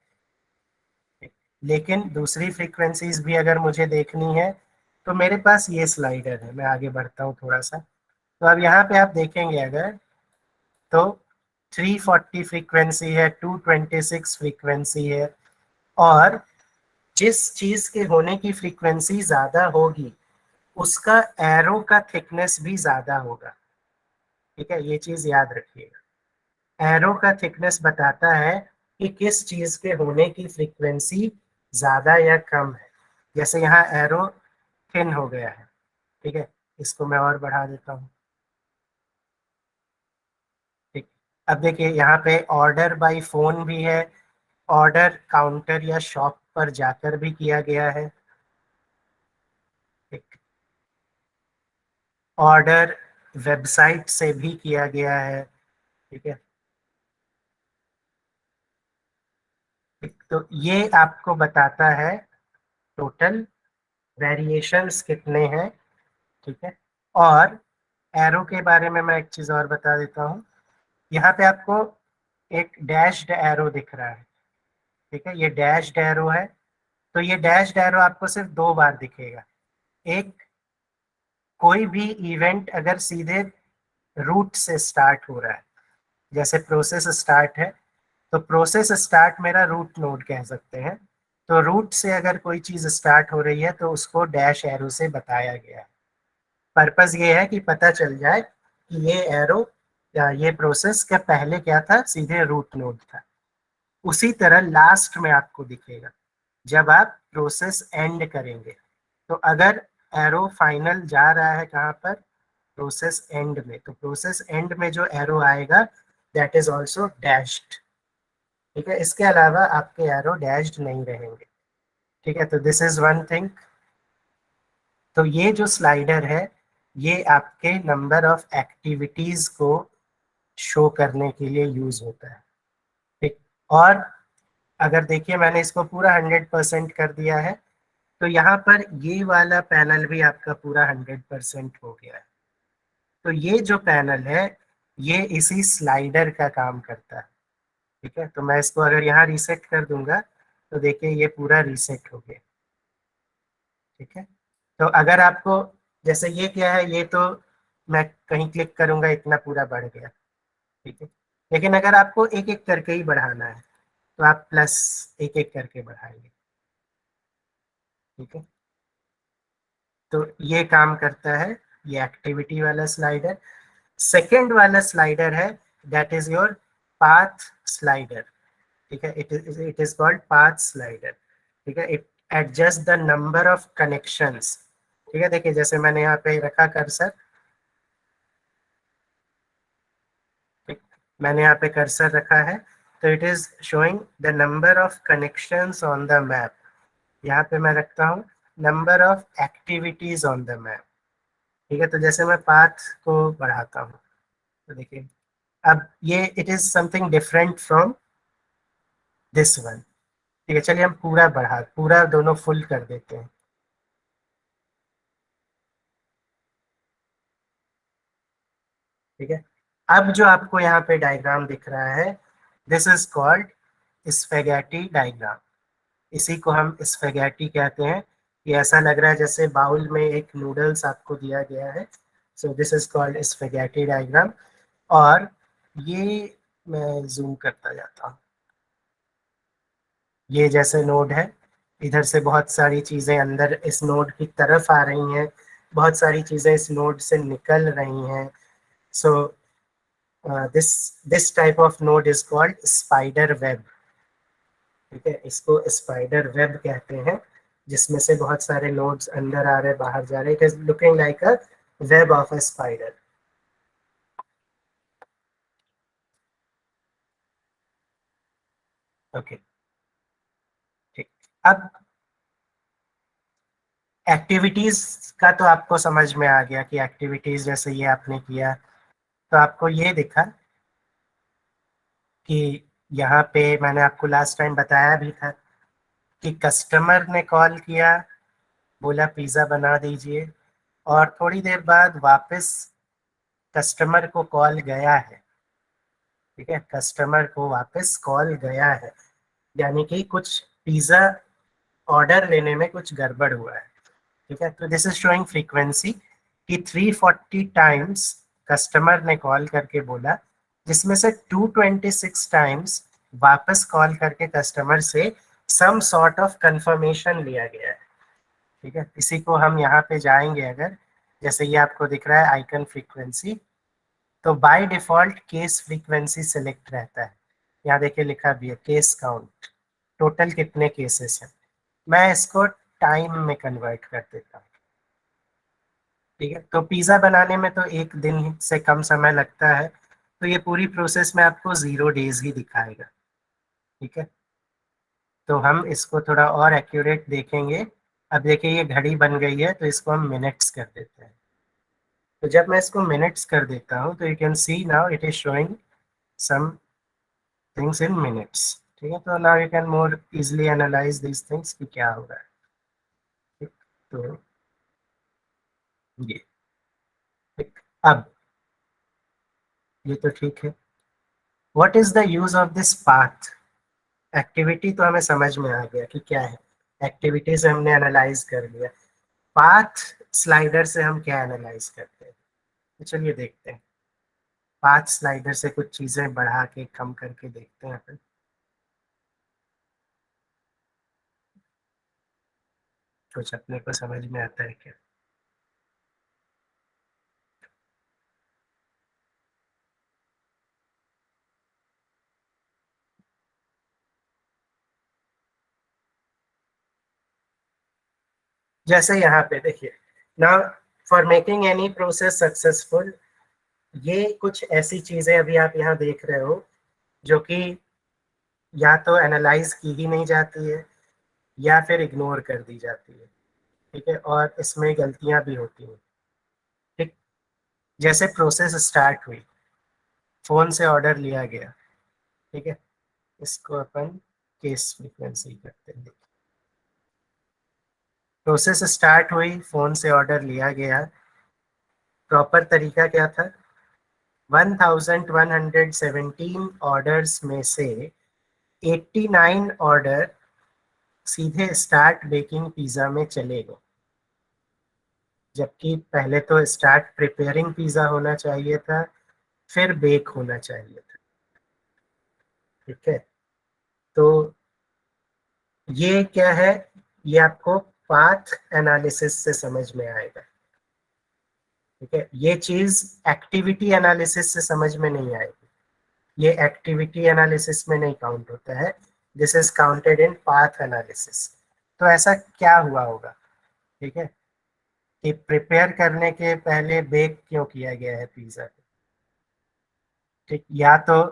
लेकिन दूसरी फ्रीक्वेंसीज भी अगर मुझे देखनी है तो मेरे पास ये स्लाइडर है, मैं आगे बढ़ता हूँ थोड़ा सा। तो अब यहाँ पे आप देखेंगे अगर तो 340 फ्रीक्वेंसी है, 226 फ्रीक्वेंसी है, और जिस चीज के होने की फ्रीक्वेंसी ज्यादा होगी उसका एरो का थिकनेस भी ज्यादा होगा। ठीक है, ये चीज याद रखिएगा। एरो का थिकनेस बताता है कि किस चीज के होने की फ्रीक्वेंसी ज्यादा या कम है। जैसे यहाँ एरो थिन हो गया है। ठीक है, इसको मैं और बढ़ा देता हूँ। ठीक, अब देखिए यहाँ पे ऑर्डर बाय फोन भी है, ऑर्डर काउंटर या शॉप पर जाकर भी किया गया है। ठीक, ऑर्डर वेबसाइट से भी किया गया है। ठीक है, तो ये आपको बताता है टोटल वेरिएशंस कितने हैं। ठीक है, और एरो के बारे में मैं एक चीज और बता देता हूँ। यहाँ पे आपको एक डैश्ड एरो दिख रहा है। ठीक है, ये डैश्ड एरो है। तो ये डैश्ड एरो आपको सिर्फ 2 बार दिखेगा। एक, कोई भी इवेंट अगर सीधे रूट से स्टार्ट हो रहा है, जैसे प्रोसेस स्टार्ट है, तो प्रोसेस स्टार्ट मेरा रूट नोड कह सकते हैं। तो रूट से अगर कोई चीज स्टार्ट हो रही है तो उसको डैश एरो से बताया गया है। पर्पस ये है कि पता चल जाए कि ये एरो या ये प्रोसेस के पहले क्या था, सीधे रूट नोड था। उसी तरह लास्ट में आपको दिखेगा जब आप प्रोसेस एंड करेंगे। तो अगर एरो फाइनल जा रहा है कहाँ पर, प्रोसेस एंड में, तो प्रोसेस एंड में जो एरो आएगा दैट इज ऑल्सो डैश्ड। ठीक है, इसके अलावा आपके एरो डैश्ड नहीं रहेंगे। ठीक है, तो दिस इज वन थिंग। तो ये जो स्लाइडर है ये आपके नंबर ऑफ एक्टिविटीज को शो करने के लिए यूज होता है। ठीक, और अगर देखिए मैंने इसको पूरा 100% कर दिया है, तो यहाँ पर ये वाला पैनल भी आपका पूरा 100% हो गया है। तो ये जो पैनल है ये इसी स्लाइडर का काम करता है। ठीक है, तो मैं इसको अगर यहाँ रीसेट कर दूंगा तो देखिए ये पूरा रीसेट हो गया। ठीक है, तो अगर आपको, जैसे ये क्या है, ये तो मैं कहीं क्लिक करूंगा इतना पूरा बढ़ गया। ठीक है, लेकिन अगर आपको एक एक करके ही बढ़ाना है तो आप प्लस एक एक करके बढ़ाएंगे। ठीक है, तो ये काम करता है ये एक्टिविटी वाला स्लाइडर। सेकेंड वाला स्लाइडर है that is your path slider, ठीक है, it is called path slider, ठीक है। It adjust the number of connections, ठीक है। देखिए जैसे मैंने यहाँ पे रखा कर्सर, मैंने यहाँ पे कर्सर रखा है, तो it is showing the number of connections on the map. यहाँ पे मैं रखता हूँ number of activities on the map, ठीक है। तो जैसे मैं पाथ को बढ़ाता हूँ तो देखिए अब ये it is something different from this one, ठीक है। चलिए हम पूरा दोनों फुल कर देते हैं, ठीक है। अब जो आपको यहाँ पे डायग्राम दिख रहा है, this is called spaghetti diagram. इसी को हम स्पेगेटी कहते हैं। ये ऐसा लग रहा है जैसे बाउल में एक नूडल्स आपको दिया गया है, so this is called spaghetti diagram. और ये मैं जूम करता जाता हूँ, ये जैसे नोड है, इधर से बहुत सारी चीजें अंदर इस नोड की तरफ आ रही हैं, बहुत सारी चीजें इस नोड से निकल रही हैं। So this type of node is called spider web, ठीक है। इसको स्पाइडर वेब कहते हैं, जिसमें से बहुत सारे नोड्स अंदर आ रहे बाहर जा रहे। It is looking like a web of a spider. Okay, ठीक। अब एक्टिविटीज का तो आपको समझ में आ गया कि एक्टिविटीज जैसे ये आपने किया, तो आपको ये दिखा कि यहाँ पे मैंने आपको लास्ट टाइम बताया भी था कि कस्टमर ने कॉल किया, बोला पिज़्ज़ा बना दीजिए, और थोड़ी देर बाद वापस कस्टमर को कॉल गया है, ठीक है। कस्टमर को वापस कॉल गया है, यानी कि कुछ पिज़्ज़ा ऑर्डर लेने में कुछ गड़बड़ हुआ है, ठीक है। तो दिस इज शोइंग फ्रीक्वेंसी कि 340 टाइम्स कस्टमर ने कॉल करके बोला, जिसमें से 226 टाइम्स वापस कॉल करके कस्टमर से सम सॉर्ट ऑफ कंफर्मेशन लिया गया है, ठीक है। इसी को हम यहाँ पे जाएंगे, अगर जैसे ये आपको दिख रहा है आइकन फ्रीक्वेंसी, तो by default case frequency select रहता है। यहाँ देखिए लिखा भी है केस काउंट, टोटल कितने केसेस हैं। मैं इसको टाइम में कन्वर्ट कर देता हूँ, ठीक है। तो पिज़्ज़ा बनाने में तो एक दिन से कम समय लगता है, तो ये पूरी प्रोसेस में आपको 0 डेज ही दिखाएगा, ठीक है। तो हम इसको थोड़ा और एक्यूरेट देखेंगे। अब देखिए ये घड़ी बन गई है, तो इसको हम मिनट्स कर देते हैं। तो जब मैं इसको मिनट्स कर देता हूँ तो you can see now it is showing some things in minutes, ठीक है। तो now you can more easily analyse this things कि क्या हो रहा है, ठीक। तो ये ठीक। अब ये तो ठीक है। What is the use of this path? Activity तो हमें समझ में आ गया कि क्या है, एक्टिविटी से हमने एनालाइज कर लिया। पाथ स्लाइडर से हम क्या एनालाइज करते हैं, तो चलिए देखते हैं। पाथ स्लाइडर से कुछ चीजें बढ़ा के कम करके देखते हैं फिर कुछ अपने को समझ में आता है क्या। जैसे यहाँ पे देखिए, now for making any process successful, ये कुछ ऐसी चीजें अभी आप यहाँ देख रहे हो जो कि या तो एनालाइज की ही नहीं जाती है या फिर इग्नोर कर दी जाती है, ठीक है। और इसमें गलतियां भी होती हैं, ठीक। जैसे प्रोसेस स्टार्ट हुई, फोन से ऑर्डर लिया गया, ठीक है। इसको अपन केस फ्रीक्वेंसी करते हैं। प्रोसेस स्टार्ट हुई, फोन से ऑर्डर लिया गया, प्रॉपर तरीका क्या था, 1117 ऑर्डर्स में से 89 ऑर्डर सीधे स्टार्ट बेकिंग पिज्जा में चले गए, जबकि पहले तो स्टार्ट प्रिपेयरिंग पिज्जा होना चाहिए था, फिर बेक होना चाहिए था, ठीक है। तो ये क्या है, ये आपको पाथ एनालिसिस से समझ में आएगा, ठीक है। ये चीज एक्टिविटी एनालिसिस से समझ में नहीं आएगी, ये एक्टिविटी एनालिसिस में नहीं काउंट होता है, this is counted in path analysis. तो ऐसा क्या हुआ होगा, ठीक है, कि प्रिपेयर करने के पहले बेक क्यों किया गया है पिज्जा, ठीक, या तो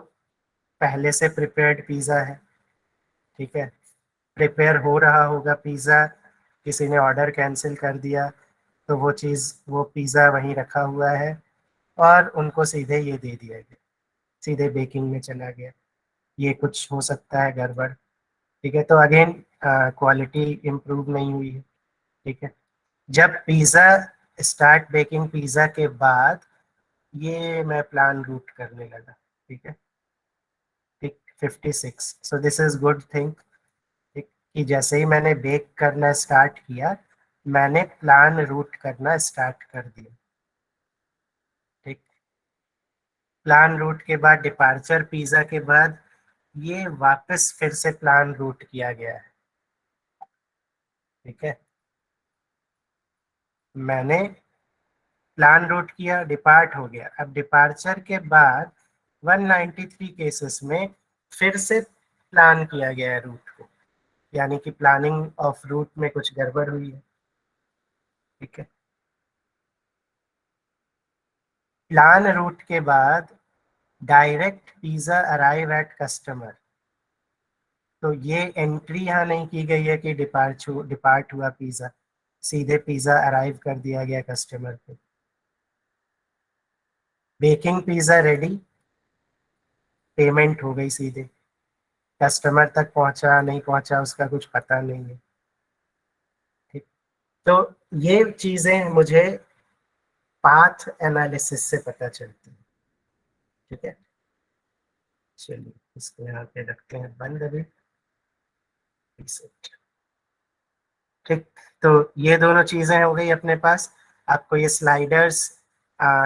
पहले से प्रिपेयर्ड पिज्जा है, ठीक है, प्रिपेयर हो रहा होगा पिज्जा, किसी ने ऑर्डर कैंसिल कर दिया तो वो चीज़, वो पिज्जा वहीं रखा हुआ है और उनको सीधे ये दे दिया गया, सीधे बेकिंग में चला गया, ये कुछ हो सकता है गड़बड़, ठीक है। तो अगेन क्वालिटी इम्प्रूव नहीं हुई है, ठीक है। जब पिज़्ज़ा स्टार्ट बेकिंग पिज़्ज़ा के बाद ये मैं प्लान रूट करने लगा, ठीक है, ठीक, 56, सो दिस इज गुड थिंग, ठीक, कि जैसे ही मैंने बेक करना स्टार्ट किया मैंने प्लान रूट करना स्टार्ट कर दिया, ठीक। प्लान रूट के बाद डिपार्चर पिज़्ज़ा के बाद ये वापस फिर से प्लान रूट किया गया है, ठीक है। मैंने प्लान रूट किया, डिपार्ट हो गया, अब डिपार्चर के बाद 193 केसेस में फिर से प्लान किया गया है रूट को, यानी कि प्लानिंग ऑफ रूट में कुछ गड़बड़ हुई है, ठीक है। प्लान रूट के बाद direct pizza arrive at customer, तो ये एंट्री यहाँ नहीं की गई है कि डिपार्ट हुआ पिज्जा, सीधे पिज्जा अराइव कर दिया गया कस्टमर पे। बेकिंग पिज्जा रेडी, पेमेंट हो गई सीधे, कस्टमर तक पहुंचा नहीं पहुंचा उसका कुछ पता नहीं है, ठीक। तो ये चीजें मुझे पाथ एनालिसिस से पता चलती है, ठीक है। चलिए इसको यहाँ पे रखते हैं बंद अभी, ठीक। तो ये दोनों चीजें हो गई अपने पास। आपको ये स्लाइडर्स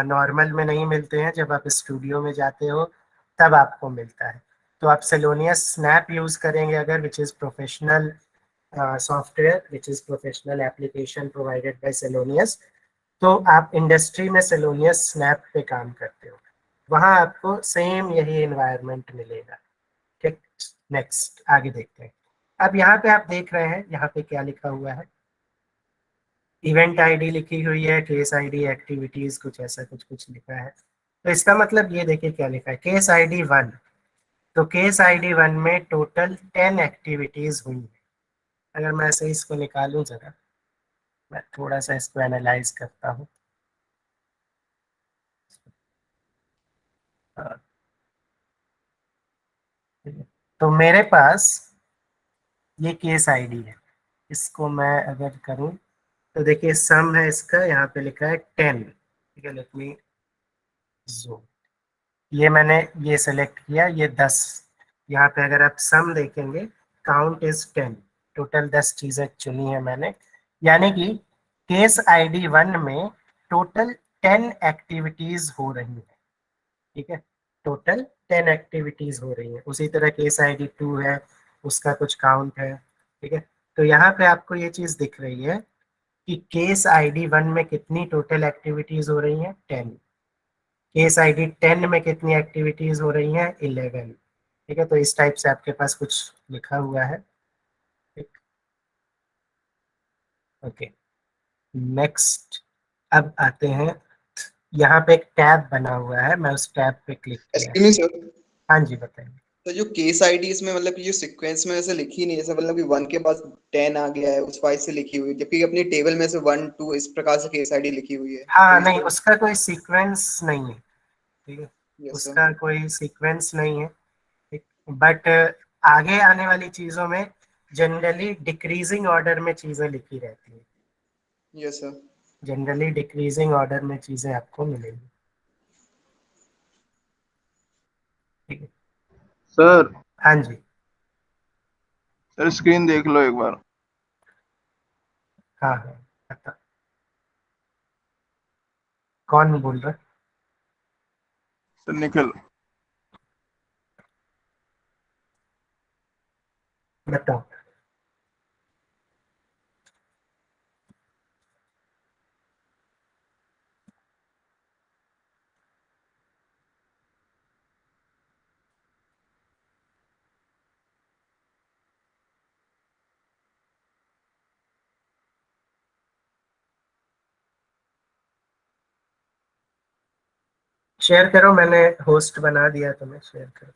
नॉर्मल में नहीं मिलते हैं, जब आप स्टूडियो में जाते हो तब आपको मिलता है। तो आप सेलोनियस स्नैप यूज करेंगे अगर, which is professional software, which is professional application provided by Celonis, तो आप इंडस्ट्री में सेलोनियस स्नैप पे काम करते हो, वहां आपको सेम यही एनवायरनमेंट मिलेगा, ठीक। नेक्स्ट आगे देखते हैं। अब यहाँ पे आप देख रहे हैं यहाँ पे क्या लिखा हुआ है, इवेंट आईडी लिखी हुई है, केस आईडी, एक्टिविटीज, कुछ ऐसा कुछ कुछ लिखा है। तो इसका मतलब ये देखिए क्या लिखा है, केस आईडी 1, तो केस आईडी 1 में टोटल 10 एक्टिविटीज हुई है। अगर मैं ऐसे इसको निकालूं जरा, मैं थोड़ा सा इसको एनालाइज करता हूँ। तो मेरे पास ये केस आईडी है, इसको मैं अगर करूं तो देखिए सम है इसका, यहाँ पे लिखा है 10, ठीक है, लेट मी जो, ये मैंने ये सेलेक्ट किया, ये 10, यहाँ पे अगर आप सम देखेंगे काउंट इज 10, टोटल 10 चीजें चुनी है मैंने, यानी कि केस आईडी 1 में टोटल 10 एक्टिविटीज हो रही है, ठीक है, टोटल 10 एक्टिविटीज हो रही है। उसी तरह केस आईडी 2 है, उसका कुछ काउंट है, ठीक है। तो यहाँ पे आपको ये चीज दिख रही है कि केस आईडी 1 में कितनी टोटल एक्टिविटीज हो रही हैं, 10, केस आईडी 10 में कितनी एक्टिविटीज हो रही हैं, 11, ठीक है। तो इस टाइप से आपके पास कुछ लिखा हुआ है, ठीक, ओके। नेक्स्ट अब आते हैं, यहाँ पे एक टैब बना हुआ है, मैं उस टैब पे क्लिक किया। एक्सक्यूज मी सर, हाँ जी बताइए। तो जो केस आईडी इसमें मतलब कि जो सीक्वेंस में ऐसे लिखी नहीं है, जैसे मतलब कि 1 के पास 10 आ गया है उस वाइज से लिखी हुई है, जबकि अपनी टेबल में से 1 2 इस प्रकार से केस आईडी लिखी हुई है, तो हाँ नहीं, इसको। उसका कोई सीक्वेंस नहीं है, ठीक है, यस सर। उसका कोई सीक्वेंस नहीं है, ठीक। बट आगे आने वाली चीजों में जनरली डिक्रीजिंग ऑर्डर में चीजें लिखी रहती है, yes sir. Generally decreasing order में चीजें आपको मिलेंगी, ठीक है। सर हाँ जी, सर स्क्रीन देख लो एक बार। हाँ हाँ बता, कौन बोल रहा है? सर निखिल। बताओ। शेयर करो, मैंने होस्ट बना दिया, तुम्हें शेयर करो।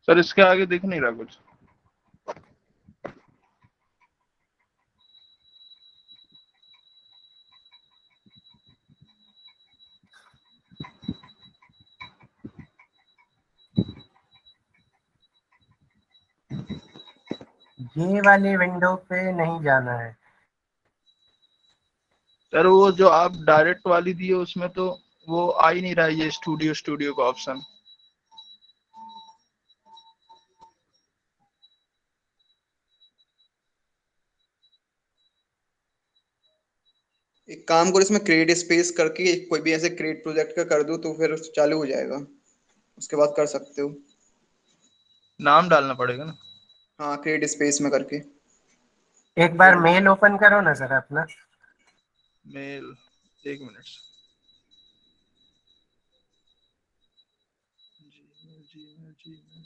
सर इसके आगे दिख नहीं रहा कुछ। ये वाली विंडो पे नहीं जाना है। सर वो जो आप डायरेक्ट वाली दी है उसमें तो वो आ ही नहीं रहा है, ये स्टूडियो का ऑप्शन। एक काम करो, इसमें क्रिएट स्पेस करके कोई भी ऐसे क्रिएट प्रोजेक्ट का कर दो तो फिर चालू हो जाएगा, उसके बाद कर सकते हो। नाम डालना पड़ेगा ना। हाँ, क्रिएट स्पेस में करके। एक बार मेल ओपन करो ना सर अपना। मेल, एक मिनट।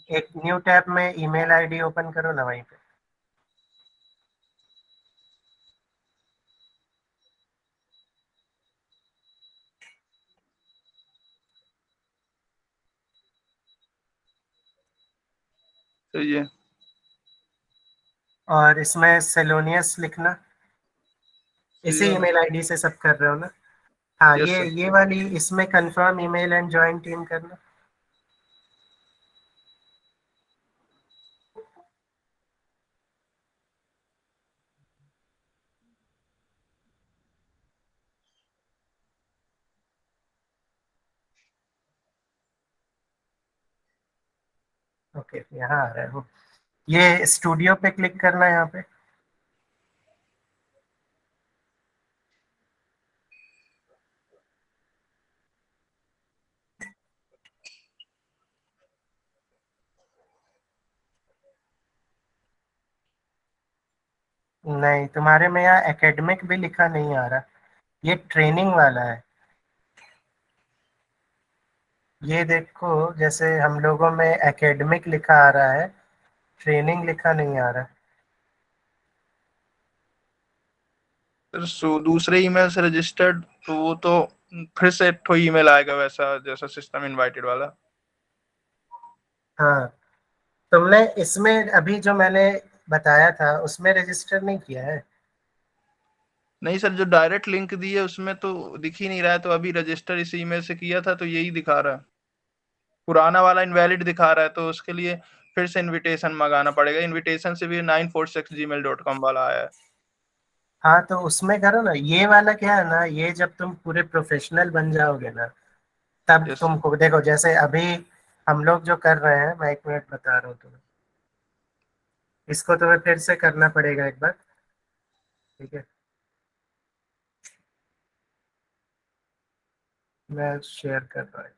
एक न्यू टैब में ईमेल आईडी ओपन करो ना वहीं पे। तो ये और इसमें सेलोनियस लिखना। इसी ये ईमेल आईडी से सब कर रहे हो ना? हाँ, यस ये सर। ये वाली इसमें confirm email and join team करना। ओके, यहाँ आ रहा है वो। ये स्टूडियो पे क्लिक करना है यहाँ पे। नहीं, तुम्हारे में यहाँ एकेडमिक भी लिखा नहीं आ रहा। ये ट्रेनिंग वाला है। ये देखो, जैसे हम लोगों में एकेडमिक लिखा आ रहा है, ट्रेनिंग लिखा नहीं आ रहा। सर दूसरे ईमेल से रजिस्टर्ड, तो वो तो फिर से एक ठो ईमेल आएगा वैसा जैसा सिस्टम इनवाइटेड वाला। हाँ, तुमने इसमें अभी जो मैंने बताया था उसमें रजिस्टर नहीं किया है। नहीं सर, जो डायरेक्ट लिंक दी है उसमें तो दिख ही नहीं रहा है, तो अभी रजिस्टर इस ईमेल से किया था तो यही दिखा रहा है। पुराना वाला इनवैलिड दिखा रहा है, तो उसके लिए फिर से इनविटेशन मंगाना पड़ेगा। इनविटेशन से भी 946gmail.com वाला आया है। हाँ, तो उसमें करो ना। ये वाला क्या है ना, ये जब तुम पूरे प्रोफेशनल बन जाओगे ना, तब यस सर। तुमको देखो, जैसे अभी हम लोग जो कर रहे हैं, मैं एक मिनट बता रहा हूँ तुम्हें। इसको तुम्हें फिर से करना पड़ेगा एक बार, ठीक है? मैं शेयर कर रहा हूँ।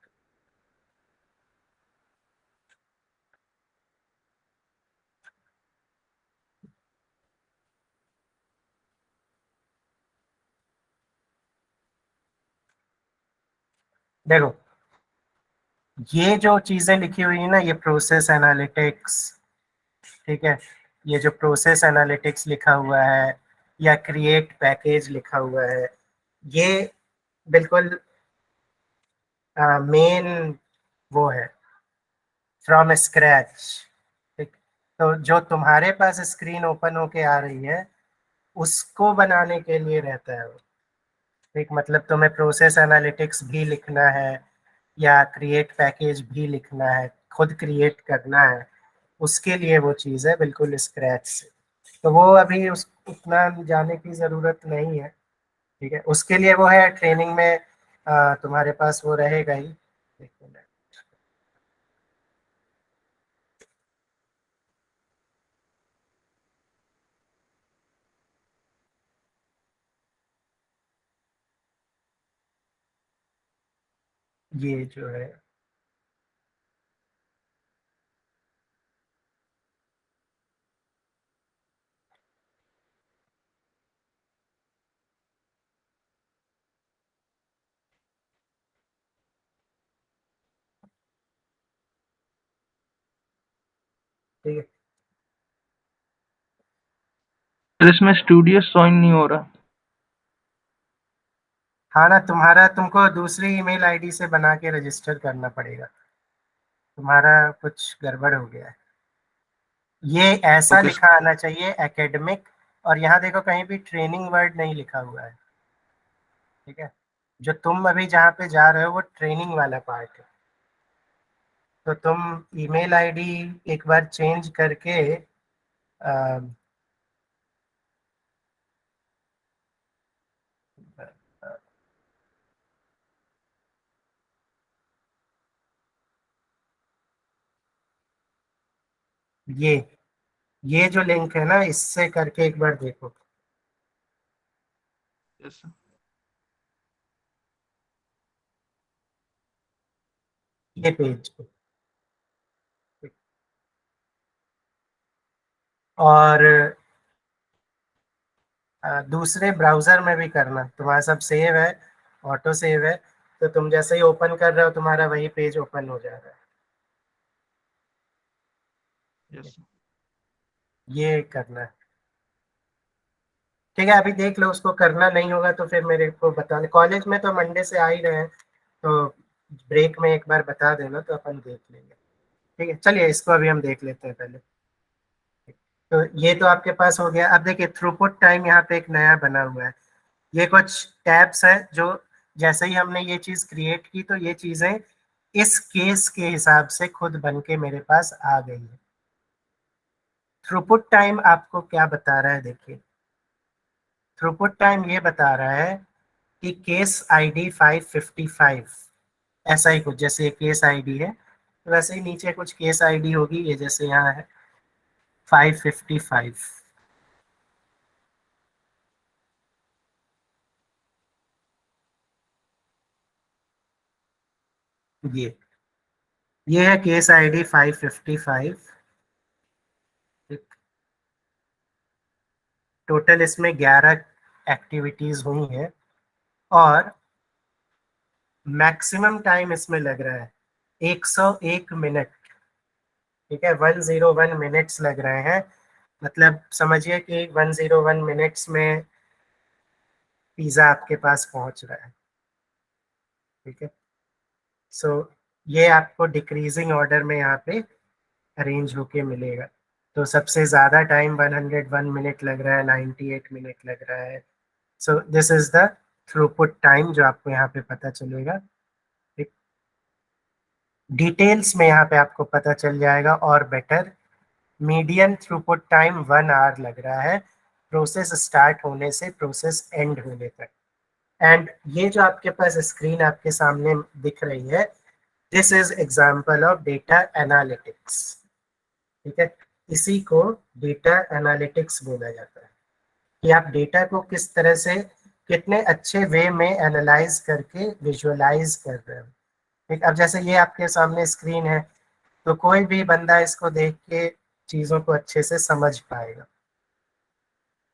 देखो, ये जो चीजें लिखी हुई है ना, ये प्रोसेस एनालिटिक्स, ठीक है? ये जो प्रोसेस एनालिटिक्स लिखा हुआ है या क्रिएट पैकेज लिखा हुआ है, ये बिल्कुल मेन वो है, फ्रॉम स्क्रैच। ठीक, तो जो तुम्हारे पास स्क्रीन ओपन होके आ रही है, उसको बनाने के लिए रहता है वो। ठीक, मतलब तुम्हें प्रोसेस एनालिटिक्स भी लिखना है या क्रिएट पैकेज भी लिखना है, खुद क्रिएट करना है, उसके लिए वो चीज़ है बिल्कुल स्क्रैच से। तो वो अभी उस उतना जाने की ज़रूरत नहीं है, ठीक है? उसके लिए वो है ट्रेनिंग में, तुम्हारे पास वो रहेगा ही। एक मिनट। ये जो है ठीक है। तो इसमें स्टूडियो ज्वाइन नहीं हो रहा। हाँ ना, तुम्हारा तुमको दूसरी ईमेल आईडी से बना के रजिस्टर करना पड़ेगा, तुम्हारा कुछ गड़बड़ हो गया है। ये ऐसा ओके लिखा आना चाहिए एकेडमिक, और यहाँ देखो कहीं भी ट्रेनिंग वर्ड नहीं लिखा हुआ है। ठीक है, जो तुम अभी जहाँ पे जा रहे हो वो ट्रेनिंग वाला पार्ट है। तो तुम ईमेल आईडी एक बार चेंज करके अ, ये ये जो लिंक है ना, इससे करके एक बार देखो। Yes sir. ये पेज पे, और दूसरे ब्राउजर में भी करना। तुम्हारा सब सेव है, ऑटो सेव है, तो तुम जैसे ही ओपन कर रहे हो तुम्हारा वही पेज ओपन हो जा रहा है। Yes sir. ये करना है। ठीक है, अभी देख लो, उसको करना नहीं होगा तो फिर मेरे को बताना। कॉलेज में तो मंडे से आ ही रहे हैं, तो ब्रेक में एक बार बता देना तो अपन देख लेंगे। ठीक है, चलिए इसको अभी हम देख लेते हैं पहले। तो ये तो आपके पास हो गया। अब देखिए थ्रूपुट टाइम यहाँ पे एक नया बना हुआ है। ये कुछ टैब्स है जो जैसे ही हमने ये चीज क्रिएट की तो ये चीजें इस केस के हिसाब से खुद बन के मेरे पास आ गई है। थ्रूपुट टाइम आपको क्या बता रहा है, देखिए थ्रूपुट टाइम ये बता रहा है कि केस आईडी 555, ऐसा ही कुछ, जैसे ये केस आईडी है तो वैसे ही नीचे कुछ केस आईडी होगी, ये जैसे यहाँ है 555। ये है केस आईडी 555। टोटल इसमें 11 एक्टिविटीज हुई हैं और मैक्सिमम टाइम इसमें लग रहा है 101 मिनट। ठीक है, 101 मिनट्स लग रहे हैं। मतलब समझिए कि 101 मिनट्स में पिज़्ज़ा आपके पास पहुंच रहा है। ठीक है, सो ये आपको डिक्रीजिंग ऑर्डर में यहाँ पे अरेंज होके मिलेगा। तो सबसे ज़्यादा टाइम 101 मिनट लग रहा है, 98 मिनट लग रहा है। So this is the throughput time जो आपको यहाँ पे पता चलेगा। डिटेल्स में यहाँ पे आपको पता चल जाएगा और better. Median throughput time 1 hour लग रहा है, प्रोसेस स्टार्ट होने से प्रोसेस एंड होने तक। एंड ये जो आपके पास स्क्रीन आपके सामने दिख रही है, this is example of data analytics. ठीक है, इसी को डेटा एनालिटिक्स बोला जाता है कि आप डेटा को किस तरह से कितने अच्छे वे में एनालाइज करके विजुअलाइज कर रहे हो। ठीक, अब जैसे ये आपके सामने स्क्रीन है तो कोई भी बंदा इसको देख के चीज़ों को अच्छे से समझ पाएगा।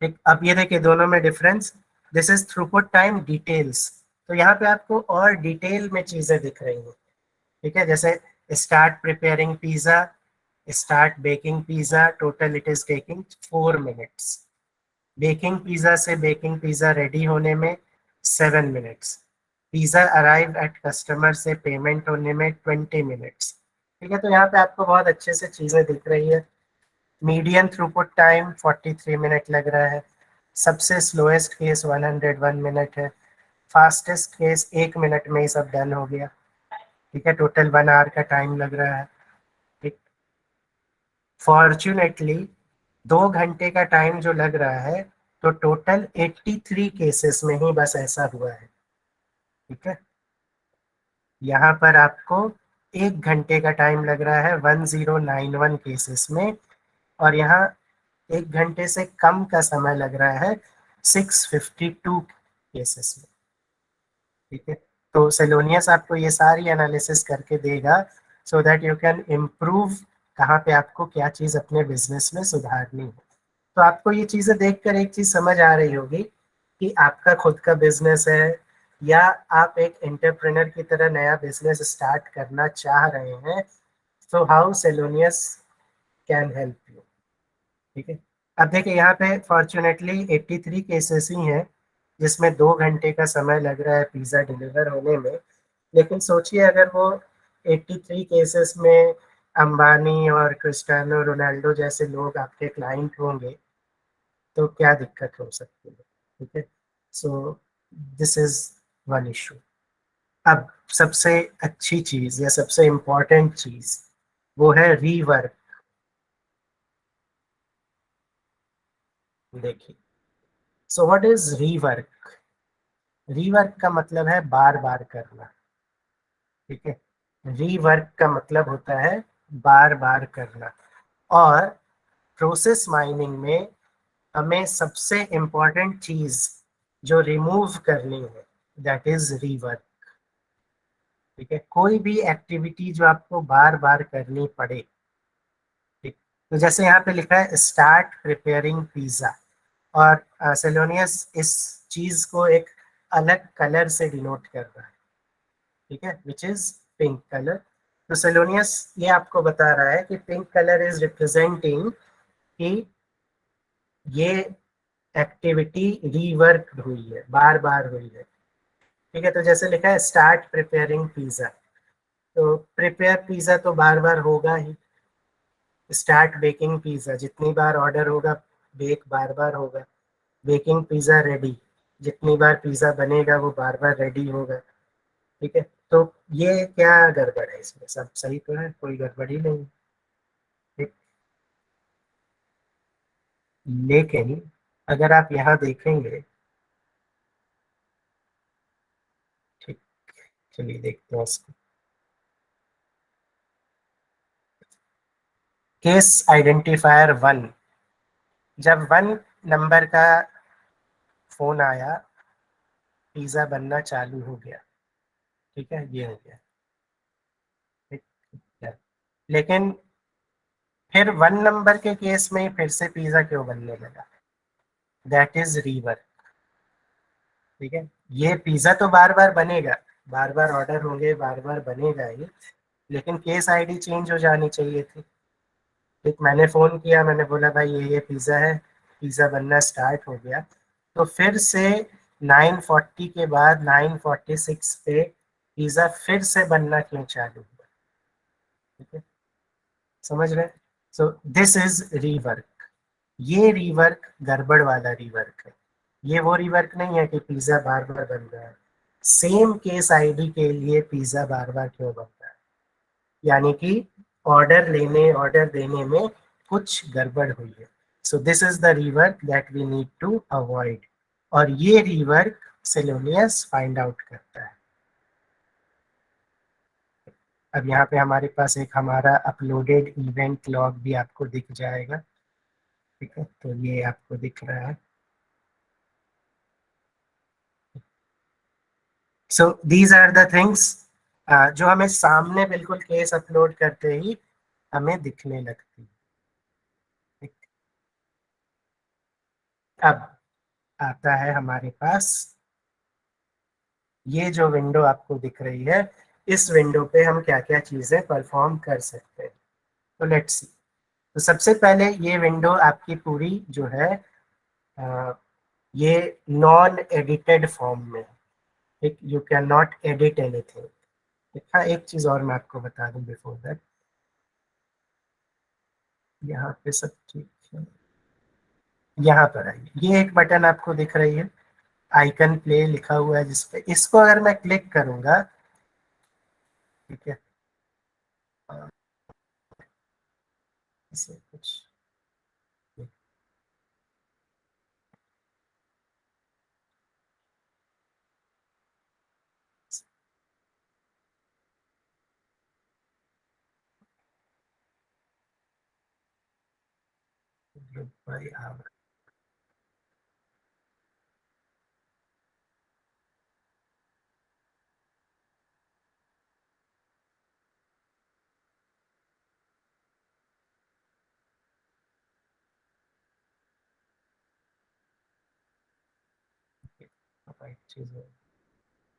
ठीक, अब ये देखिए दोनों में difference. This is throughput time details, तो यहाँ पे आपको और डिटेल में चीज़ें दिख रही हैं। ठीक है, जैसे start preparing pizza, start baking pizza, total it is taking 4 minutes. Baking pizza से बेकिंग पिज़्ज़ा रेडी होने में 7 minutes. Pizza arrive at customer से पेमेंट होने में 20 मिनट्स। ठीक है, तो यहाँ पे आपको बहुत अच्छे से चीज़ें दिख रही है। मीडियन थ्रूपुट टाइम 43 मिनट लग रहा है। सबसे स्लोएस्ट केस 101 मिनट है। फास्टेस्ट केस 1 मिनट में ही सब डन हो गया। ठीक है, टोटल 1 आवर का टाइम लग रहा है। ठीक, फॉर्चुनेटली 2 घंटे का टाइम जो लग रहा है तो टोटल 83 केसेस में ही बस ऐसा हुआ है। ठीक है, यहाँ पर आपको 1 घंटे का टाइम लग रहा है 1091 केसेस में, और यहाँ 1 घंटे से कम का समय लग रहा है 652 केसेस में। ठीक है, तो सेलोनियस आपको ये सारी एनालिसिस करके देगा so that you can improve कहाँ पे आपको क्या चीज़ अपने बिजनेस में सुधारनी है। तो आपको ये चीज़ें देखकर एक चीज़ समझ आ रही होगी कि आपका खुद का बिजनेस है या आप एक एंटरप्रेन्योर की तरह नया बिजनेस स्टार्ट करना चाह रहे हैं, तो हाउ सेलोनियस कैन हेल्प यू। ठीक है, अब देखिए यहाँ पे फॉर्चुनेटली 83 केसेस ही हैं जिसमें 2 घंटे का समय लग रहा है पिज़्ज़ा डिलीवर होने में। लेकिन सोचिए अगर वो 83 केसेस में अंबानी और क्रिस्टियानो रोनाल्डो जैसे लोग आपके क्लाइंट होंगे तो क्या दिक्कत हो सकती है। ठीक है, so this is one issue. अब सबसे अच्छी चीज या सबसे इम्पोर्टेंट चीज वो है रीवर्क। देखिए, so what is rework? Rework का मतलब है बार बार करना। ठीक है, रीवर्क का मतलब होता है बार बार करना। और प्रोसेस माइनिंग में हमें सबसे इम्पोर्टेंट चीज जो रिमूव करनी है दैट इज रीवर्क। ठीक है, कोई भी एक्टिविटी जो आपको बार बार करनी पड़े। ठीक, तो जैसे यहाँ पे लिखा है स्टार्ट प्रिपेयरिंग पिज्जा, और सेलोनियस इस चीज को एक अलग कलर से डिनोट कर रहा है। ठीक है, विच इज पिंक कलर। तो सेलोनियस ये आपको बता रहा है कि पिंक कलर इज रिप्रेजेंटिंग कि ये एक्टिविटी रीवर्क हुई है, बार बार हुई है। ठीक है, तो जैसे लिखा है स्टार्ट प्रिपेयरिंग पिज्जा, तो प्रिपेयर पिज्जा तो बार बार होगा ही। स्टार्ट बेकिंग पिज्जा, जितनी बार ऑर्डर होगा बेक बार बार होगा। बेकिंग पिज्जा रेडी, जितनी बार पिज्जा बनेगा वो बार बार रेडी होगा। ठीक है, तो ये क्या गड़बड़ है इसमें? सब सही तो है, कोई गड़बड़ ही नहीं। ठीक, लेकिन अगर आप यहाँ देखेंगे, ठीक, चलिए देखते हैं इसको। केस आइडेंटिफायर 1, जब 1 नंबर का फोन आया पिज्जा बनना चालू हो गया। ठीक है, ये हो गया। ठीक है, लेकिन फिर 1 नंबर के केस में फिर से पिज्जा क्यों बनने लगा? That is rework. ठीक है, ये पिज्जा तो बार बार बनेगा, बार बार ऑर्डर होंगे, बार बार बनेगा ही, लेकिन केस आईडी चेंज हो जानी चाहिए थी। ठीक, मैंने फोन किया, मैंने बोला भाई ये पिज्जा है, पिज्जा बनना स्टार्ट हो गया, तो फिर से 9:40 के बाद 9:46 पे पिज्जा फिर से बनना क्यों चालू हुआ? ठीक है, समझ रहे? सो दिस इज रीवर्क। ये रीवर्क गड़बड़ वाला रीवर्क है। ये वो रीवर्क नहीं है कि पिज्जा बार बार बन रहा है। सेम केस आईडी के लिए पिज्जा बार बार क्यों बन रहा है? यानी कि ऑर्डर देने में कुछ गड़बड़ हुई है। So this is the rework that we need to avoid, और ये रीवर्क सेलोनियस फाइंड आउट करता है। अब यहाँ पे हमारे पास एक हमारा अपलोडेड इवेंट लॉग भी आपको दिख जाएगा। ठीक है, तो ये आपको दिख रहा है। So these are the things जो हमें सामने बिल्कुल केस अपलोड करते ही हमें दिखने लगती है। ठीक, अब आता है हमारे पास ये जो विंडो आपको दिख रही है, इस विंडो पे हम क्या क्या चीजें परफॉर्म कर सकते हैं। तो लेट्स सी। तो सबसे पहले ये विंडो आपकी पूरी जो है ये नॉन एडिटेड फॉर्म में। ठीक, you can not edit anything. हाँ, एक चीज और मैं आपको बता दूं बिफोर दैट, यहाँ पे सब ठीक है। यहाँ पर आइए, ये एक बटन आपको दिख रही है, आइकन प्ले लिखा हुआ है जिसपे, इसको अगर मैं क्लिक करूंगा, ठीक है, इसे कुछ भाई आप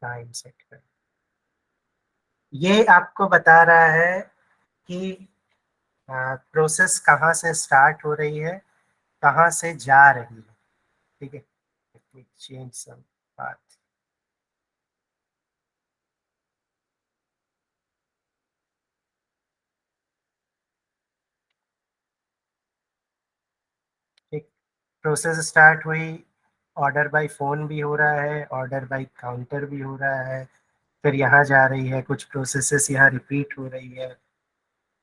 टाइम सेट कर, ये आपको बता रहा है कि प्रोसेस कहाँ से स्टार्ट हो रही है, कहाँ से जा रही है, ठीक है। Change some path. ठीक, प्रोसेस स्टार्ट हुई, ऑर्डर बाय फोन भी हो रहा है, ऑर्डर बाय काउंटर भी हो रहा है, फिर यहाँ जा रही है, कुछ प्रोसेसेस यहाँ रिपीट हो रही है,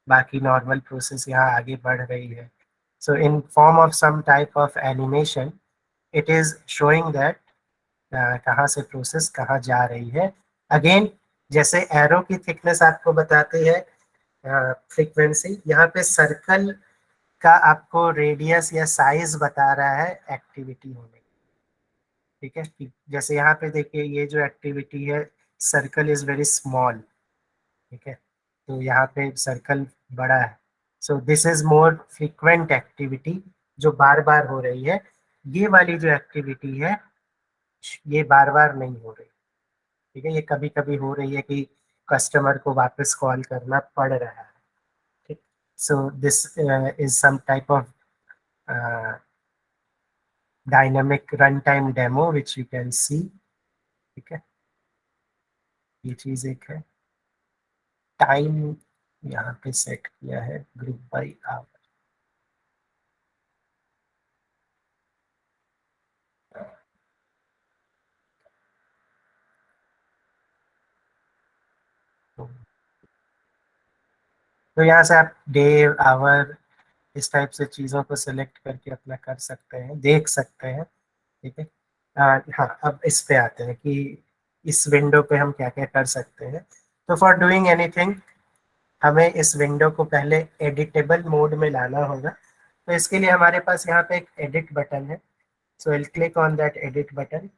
बाकी नॉर्मल प्रोसेस यहाँ आगे बढ़ रही है। So in form of some type of animation it is showing that कहाँ से प्रोसेस कहाँ जा रही है। अगेन जैसे एरो की थिकनेस आपको बताती है फ्रीक्वेंसी, यहाँ पे सर्कल का आपको रेडियस या साइज बता रहा है एक्टिविटी होने, ठीक है। जैसे यहाँ पे देखिए ये जो एक्टिविटी है, सर्कल इज वेरी स्मॉल, ठीक है, तो यहाँ पे सर्कल बड़ा है। So this is more frequent activity जो बार बार हो रही है। ये वाली जो एक्टिविटी है ये बार बार नहीं हो रही, ठीक है, ये कभी कभी हो रही है कि कस्टमर को वापस कॉल करना पड़ रहा है, ठीक। So this is some type of dynamic run time demo which you can see, ठीक है। ये चीज एक है। टाइम यहाँ पे सेट किया है ग्रुप बाय आवर। तो यहाँ से आप डे आवर इस टाइप से चीज़ों को सिलेक्ट करके अपना कर सकते हैं, देख सकते हैं, ठीक है। हाँ, अब इस पे आते हैं कि इस विंडो पे हम क्या क्या कर सकते हैं। तो फॉर डूइंग एनीथिंग हमें इस विंडो को पहले एडिटेबल मोड में लाना होगा। तो इसके लिए हमारे पास यहाँ पे एक एडिट बटन है, so will click on that edit button,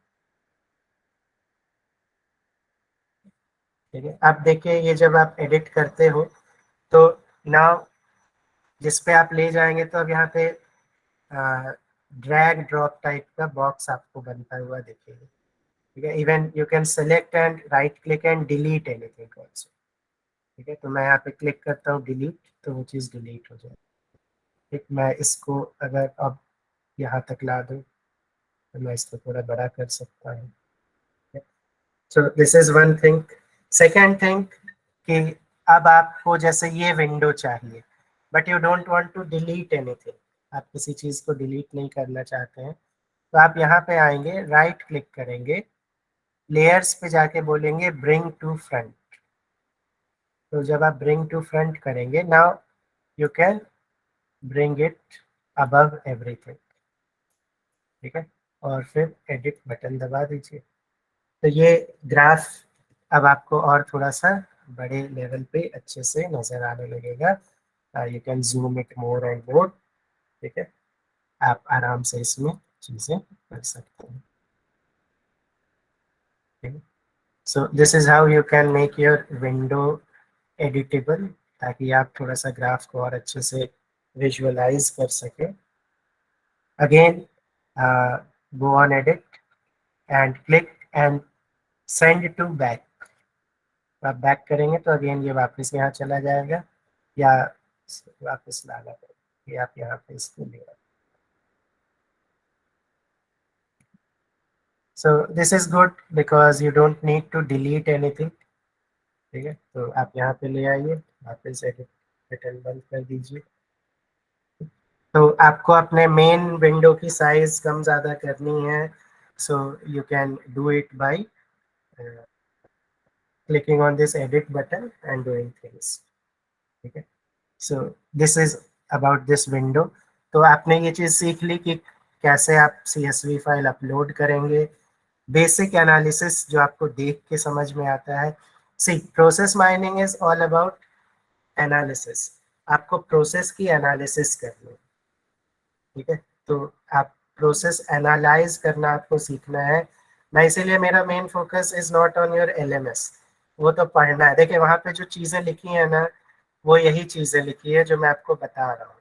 ठीक है। अब देखिए ये जब आप एडिट करते हो तो नाउ जिस पे आप ले जाएंगे तो अब यहाँ पे ड्रैग ड्रॉप टाइप का बॉक्स आपको बनता हुआ दिखेगा, ठीक है। Even you can select and right click and delete anything also, ठीक है। तो मैं यहाँ पे क्लिक करता हूँ डिलीट, तो वो चीज़ डिलीट हो जाए, ठीक। मैं इसको अगर अब यहाँ तक ला दूँ तो मैं इसको थोड़ा बड़ा कर सकता हूँ। So this is one thing. Second thing कि अब आपको जैसे ये विंडो चाहिए but you don't want to delete anything, आप किसी चीज़ को डिलीट नहीं करना चाहते हैं, तो आप यहाँ पे आएंगे, राइट क्लिक करेंगे, लेयर्स पे जाके बोलेंगे ब्रिंग टू फ्रंट। तो जब आप ब्रिंग टू फ्रंट करेंगे now you can bring it above everything, ठीक है, और फिर एडिट बटन दबा दीजिए। तो ये ग्राफ अब आपको और थोड़ा सा बड़े लेवल पे अच्छे से नजर आने लगेगा। You can zoom it more and more, ठीक है, आप आराम से इसमें चीजें कर सकते हैं। सो this is how you can make your window editable, ताकि आप थोड़ा सा ग्राफ को और अच्छे से विजुअलाइज कर सके। Again go on edit and click and send to back. आप बैक करेंगे तो अगेन ये वापस यहाँ चला जाएगा या वापस लाना पड़ेगा, ये आप यहाँ पे इसको ले आए। So this is good because you don't need to delete anything, ठीक है। तो आप यहाँ पे ले आइए, वापस एडिट बटन बंद कर दीजिए। तो आपको अपने मेन विंडो की साइज कम ज़्यादा करनी है, so you can do it by clicking on this edit button and doing things, ठीक है। So this is about this window. तो आपने ये चीज़ सीख ली कि कैसे आप CSV फाइल अपलोड करेंगे, बेसिक एनालिसिस जो आपको देख के समझ में आता है। See process mining is all about analysis, आपको प्रोसेस की एनालिसिस करनी है, ठीक है। तो आप प्रोसेस एनालाइज करना आपको सीखना है। मैं इसीलिए मेरा main focus is not on your LMS, वो तो पढ़ना है। देखिए वहाँ पे जो चीज़ें लिखी है ना, वो यही चीज़ें लिखी है जो मैं आपको बता रहा हूँ,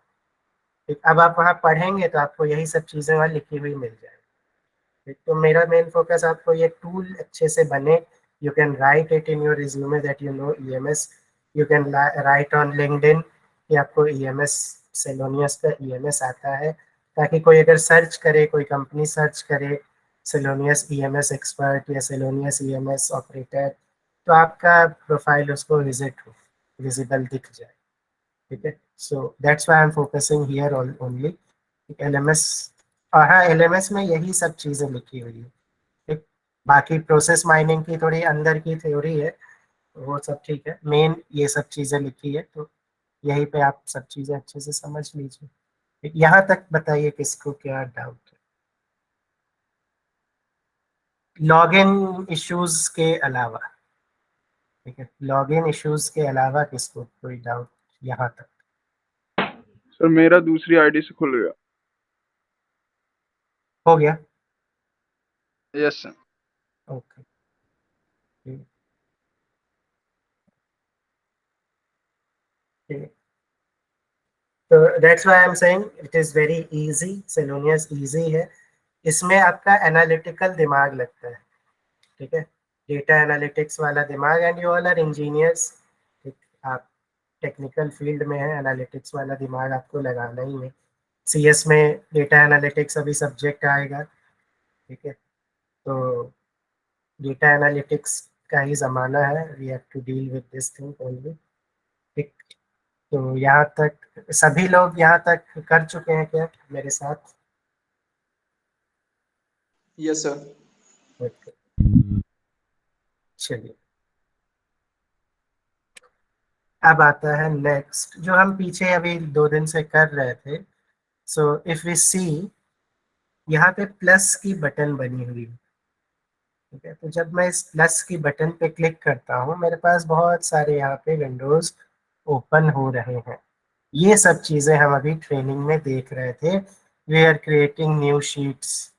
ठीक। अब आप वहाँ पढ़ेंगे तो आपको यही सब चीज़ें वहाँ लिखी हुई मिल जाएगी। तो मेरा मेन फोकस आपको ये टूल अच्छे से बने, you can write it in your resume that you know EMS, you can write on LinkedIn, कि आपको EMS सेलोनियस का EMS आता है, ताकि कोई अगर सर्च करे, कोई कंपनी सर्च करे सेलोनियस EMS एक्सपर्ट या सेलोनियस EMS ऑपरेटर, तो आपका प्रोफाइल उसको विजिबल दिख जाए, ठीक है। So that's why I am focusing here only LMS। हाँ, LMS में यही सब चीज़ें लिखी हुई है, ठीक। बाकी प्रोसेस माइनिंग की थोड़ी अंदर की थ्योरी है, वो सब ठीक है, मेन ये सब चीज़ें लिखी है, तो यहीं पे आप सब चीज़ें अच्छे से समझ लीजिए, ठीक। यहाँ तक बताइए किसको क्या डाउट है। लॉगिन इश्यूज के अलावा, ठीक है, लॉगिन इश्यूज के अलावा किसको कोई डाउट यहाँ तक? सर मेरा दूसरी आईडी से खुल गया। हो गया? Yes sir. ओके, ठीक है। तो that's why I am saying it is very easy, Celonis easy है, इसमें आपका एनालिटिकल दिमाग लगता है, ठीक है, डेटा एनालिटिक्स वाला दिमाग, and you all are engineers, ठीक। आप टेक्निकल फील्ड में है, एनालिटिक्स वाला दिमाग आपको लगाना ही है। CS में डेटा एनालिटिक्स अभी सब्जेक्ट आएगा, ठीक है, तो डेटा एनालिटिक्स का ही ज़माना है, we have to deal with this thing only, ठीक। तो यहाँ तक सभी लोग यहाँ तक कर चुके हैं क्या मेरे साथ? Yes sir. ओके, चलिए अब आता है नेक्स्ट, जो हम पीछे अभी 2 दिन से कर रहे थे। सो इफ वी सी, यहाँ पे प्लस की बटन बनी हुई है, ठीक है। तो जब मैं इस प्लस की बटन पे क्लिक करता हूँ, मेरे पास बहुत सारे यहाँ पे विंडोज ओपन हो रहे हैं। ये सब चीज़ें हम अभी ट्रेनिंग में देख रहे थे, we are creating new sheets,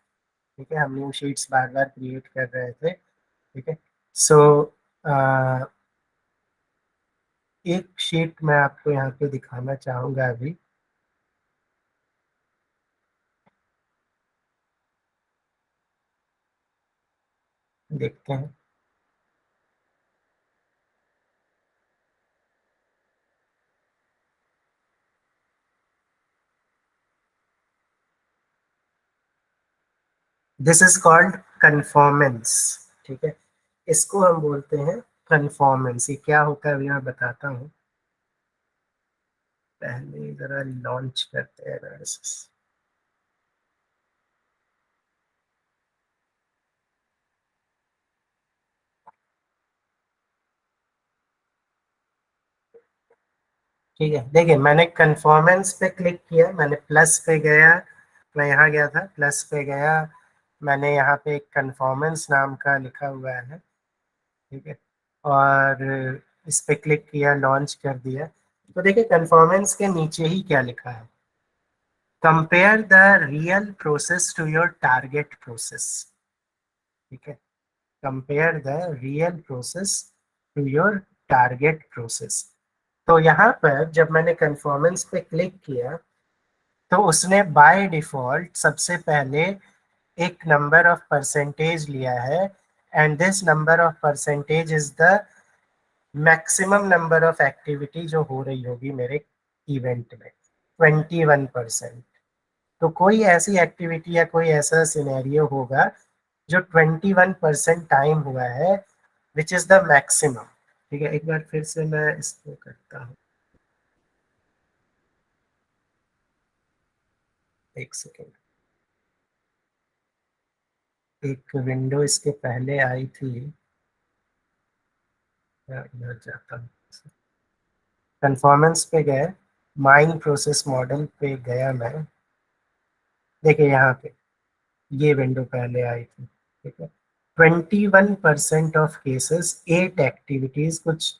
ठीक है, हम न्यू शीट्स बार बार क्रिएट कर रहे थे, ठीक है। सो एक शीट मैं आपको यहाँ पे दिखाना चाहूँगा अभी, देखते हैं। दिस इज कॉल्ड कन्फॉर्मेंस, ठीक है, इसको हम बोलते हैं कन्फॉर्मेंस। ये क्या होता है अभी मैं बताता हूँ, पहले जरा लॉन्च करते हैं एनालिसिस। ठीक है, देखिए मैंने कन्फॉर्मेंस पे क्लिक किया, मैंने प्लस पे गया, मैं यहाँ गया था, प्लस पे गया, मैंने यहाँ पे एक कन्फॉर्मेंस नाम का लिखा हुआ है, ठीक है, और इस पे क्लिक किया, लॉन्च कर दिया। तो देखिए कन्फॉर्मेंस के नीचे ही क्या लिखा है, compare the real process to your target process, ठीक है, compare the real process to your target process. तो यहाँ पर जब मैंने कन्फॉर्मेंस पे क्लिक किया, तो उसने बाय डिफॉल्ट सबसे पहले एक नंबर ऑफ परसेंटेज लिया है, and this number of percentage is the maximum number of activity जो हो रही होगी मेरे इवेंट में, 21%। तो कोई ऐसी एक्टिविटी या कोई ऐसा सिनेरियो होगा जो 21% टाइम हुआ है, विच इज द मैक्सिमम, ठीक है। एक बार फिर से मैं इसको करता हूँ, एक सेकेंड, एक विंडो इसके पहले आई थी, इधर जाता हूँ, कन्फॉर्मेंस पे गए, माइन प्रोसेस मॉडल पे गया मैं, देखिए यहाँ पे ये विंडो पहले आई थी, ठीक है। 21% ऑफ केसेस 8 एक्टिविटीज कुछ,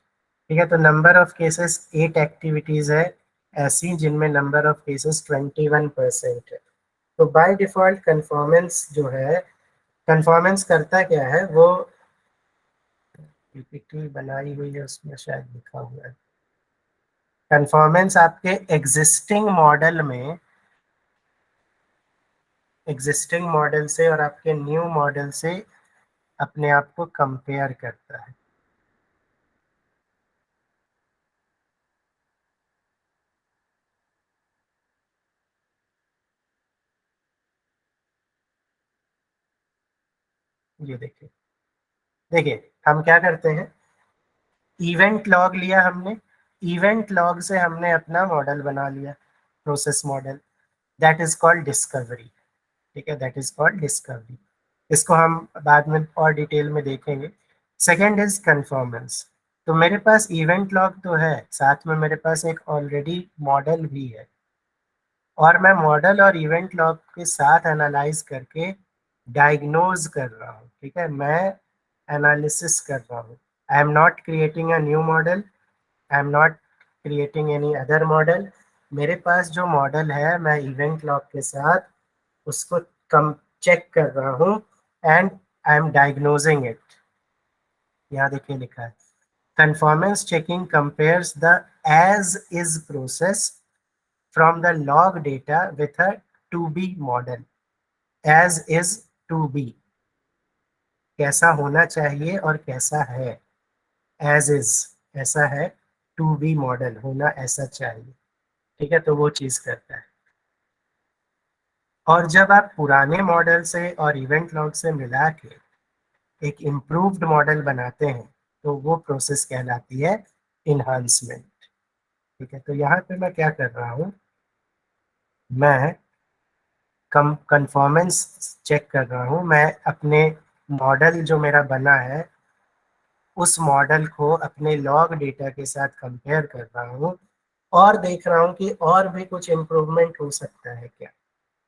ठीक है, तो नंबर ऑफ केसेस 8 एक्टिविटीज है ऐसी जिनमें नंबर ऑफ केसेस 21% है। तो बाय डिफॉल्ट कन्फॉर्मेंस जो है, कन्फॉर्मेंस करता क्या है, वो पीपीटी बनाई हुई है उसमें शायद लिखा हुआ है, कन्फॉर्मेंस आपके एग्जिस्टिंग मॉडल से और आपके न्यू मॉडल से अपने आप को कंपेयर करता है। ये देखिए, देखिए हम क्या करते हैं, इवेंट लॉग लिया हमने, इवेंट लॉग से हमने अपना मॉडल बना लिया, process model, that is called discovery. ठीक है, दैट इज कॉल्ड डिस्कवरी। इसको हम बाद में और डिटेल में देखेंगे। Second is conformance. तो मेरे पास इवेंट लॉग तो है, साथ में मेरे पास एक ऑलरेडी मॉडल भी है, और मैं मॉडल और इवेंट लॉग के साथ एनालाइज करके डायग्नोज कर रहा हूँ। ठीक है, मैं एनालिसिस कर रहा हूँ। I am not creating a new model, I am not creating any other model. मेरे पास जो मॉडल है, मैं इवेंट लॉग के साथ उसको कम चेक कर रहा हूँ and I am diagnosing it. यहाँ देखिए लिखा है, conformance checking compares the as is process from the log data with a to be model। as is to be, कैसा होना चाहिए और कैसा है, as is ऐसा है, to be मॉडल होना ऐसा चाहिए। ठीक है, तो वो चीज करता है। और जब आप पुराने मॉडल से और इवेंट लॉग से मिला के एक इम्प्रूव्ड मॉडल बनाते हैं, तो वो प्रोसेस कहलाती है इन्हांसमेंट। ठीक है, तो यहाँ पे मैं क्या कर रहा हूँ, मैं कन्फॉर्मेंस चेक कर रहा हूँ। मैं अपने मॉडल जो मेरा बना है, उस मॉडल को अपने लॉग डेटा के साथ कंपेयर कर रहा हूँ और देख रहा हूँ कि और भी कुछ इम्प्रूवमेंट हो सकता है क्या।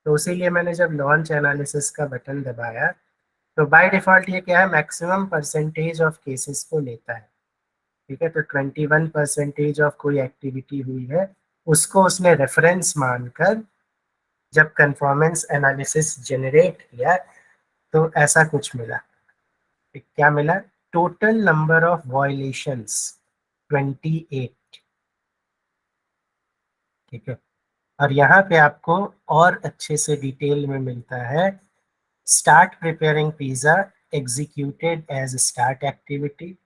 तो इसीलिए मैंने जब लॉन्च एनालिसिस का बटन दबाया, तो बाय डिफ़ॉल्ट ये क्या है, मैक्सिमम परसेंटेज ऑफ केसेस को लेता है। ठीक है, तो 21% ऑफ कोई एक्टिविटी हुई है, उसको उसने रेफरेंस मानकर जब कन्फॉर्मेंस एनालिसिस जनरेट किया, तो ऐसा कुछ मिला। क्या मिला, टोटल नंबर ऑफ वायलेशंस 28। ठीक है, और यहाँ पे आपको और अच्छे से डिटेल में मिलता है, start preparing pizza executed as start activity,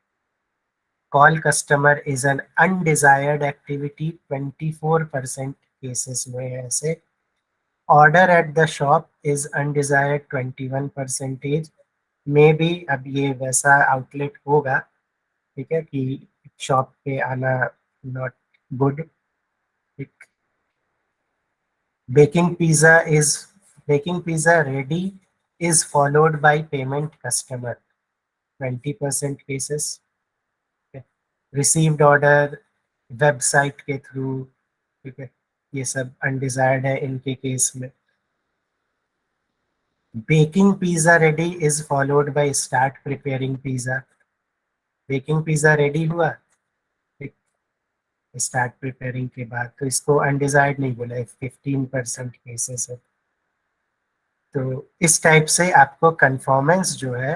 call customer is an undesired activity 24% cases में है ऐसे, order at the shop is undesired 21%। Maybe अब ये वैसा आउटलेट होगा, ठीक है, कि शॉप पे आना not good. Baking pizza ready is followed by payment customer 20% cases. Received order website के थ्रू, ठीक है, ये सब अनडिजायर्ड है इनके केस में। Baking pizza ready is followed by start preparing pizza. Baking pizza ready हुआ स्टार्ट प्रिपेयरिंग के बाद, तो इसको अनडिजायर्ड नहीं बोला, 15% केसेस है। तो इस टाइप से आपको कन्फॉर्मेंस जो है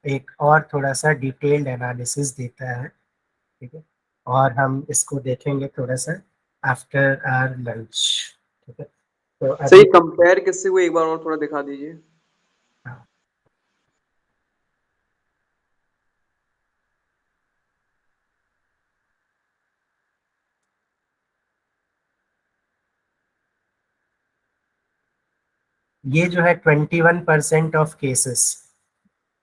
एक और थोड़ा सा डिटेल्ड एनालिसिस देता है। ठीक है, और हम इसको देखेंगे थोड़ा सा आफ्टर आवर लंच। ठीक है, तो सर ये कंपेयर किससे हुआ, एक बार और थोड़ा दिखा दीजिए। ये जो है 21% ऑफ केसेस,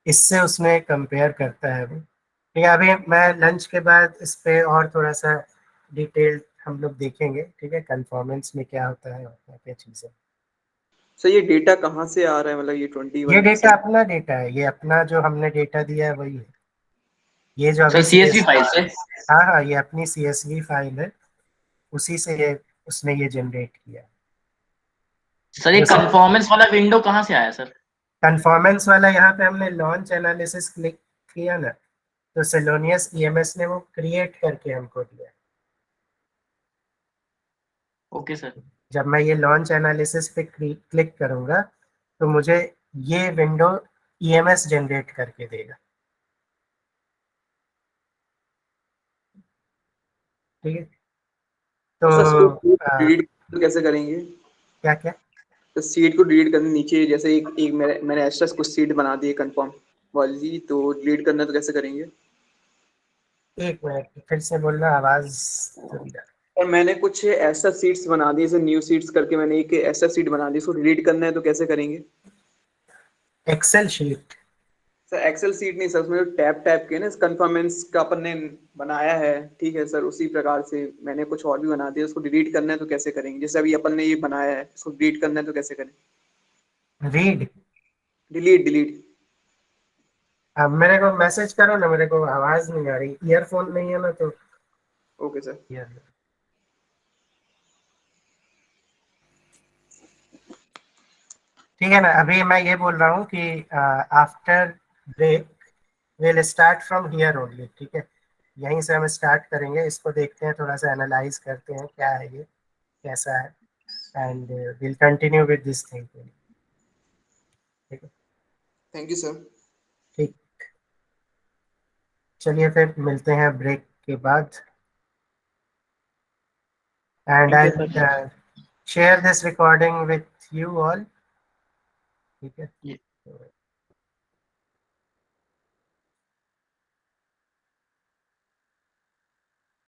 इससे उसने कंपेयर करता है वो। ठीक है, अभी मैं लंच के बाद इस पे और थोड़ा सा डिटेल हम लोग देखेंगे। ठीक है, कन्फॉर्मेंस में क्या होता है और क्या क्या चीज़ें। सर ये डेटा कहाँ से आ रहा है, मतलब ये 21? ये डेटा अपना डेटा है, ये अपना जो हमने डेटा दिया है वही है। ये जो अभी CSV फाइल से? हाँ हाँ, ये अपनी CSV फाइल है, उसी से ये उसने ये जनरेट किया। सर ये कन्फॉर्मेंस वाला विंडो कहाँ से आया सर? कन्फॉर्मेंस वाला यहाँ पे हमने लॉन्च एनालिसिस क्लिक किया ना, तो सेलोनियस EMS ने वो क्रिएट करके हमको दिया। Okay sir. जब मैं ये लॉन्च एनालिसिस पे क्लिक करूंगा, तो मुझे ये विंडो EMS जनरेट करके देगा। ठीक है, तो डिलीट कैसे करेंगे? क्या क्या तो सीट को डिलीट करने नीचे, जैसे एक मैंने एक्स्ट्रा कुछ सीट बना दी है कंफर्म वाली, तो डिलीट करना तो कैसे करेंगे? एक मिनट फिर से बोलना, आवाज थोड़ी आ- और मैंने कुछ ऐसा सीट्स बना दी, जैसे न्यू सीट्स करके मैंने एक ऐसा सीट बना दी, उसको डिलीट करना है तो कैसे करेंगे? Excel sheet sir Excel seat नहीं सर, उसमें जो टैब टैब के ना कन्फर्मेंस का अपन ने बनाया है, ठीक है सर, उसी प्रकार से मैंने कुछ और भी बना दिया। उसको डिलीट करना है तो कैसे करेंगे? जैसे अभी अपन ने ये बनाया है, इसको डिलीट करना है तो कैसे करें? Read, delete delete. अब मेरे को मैसेज करो ना, मेरे को आवाज नहीं आ रही, ईयरफोन नहीं है ना तो ओके सर। ठीक है ना। अभी मैं ये बोल रहा हूँ कि after break will start from here only, ठीक है, यहीं से हम स्टार्ट करेंगे। इसको देखते हैं, थोड़ा सा एनालाइज करते हैं क्या है ये, कैसा है, and will continue with this thing. ठीक है, थैंक यू सर। ठीक, चलिए फिर मिलते हैं ब्रेक के बाद, and Thank I you, sir. Share this recording with you all, ठीक है। Yeah.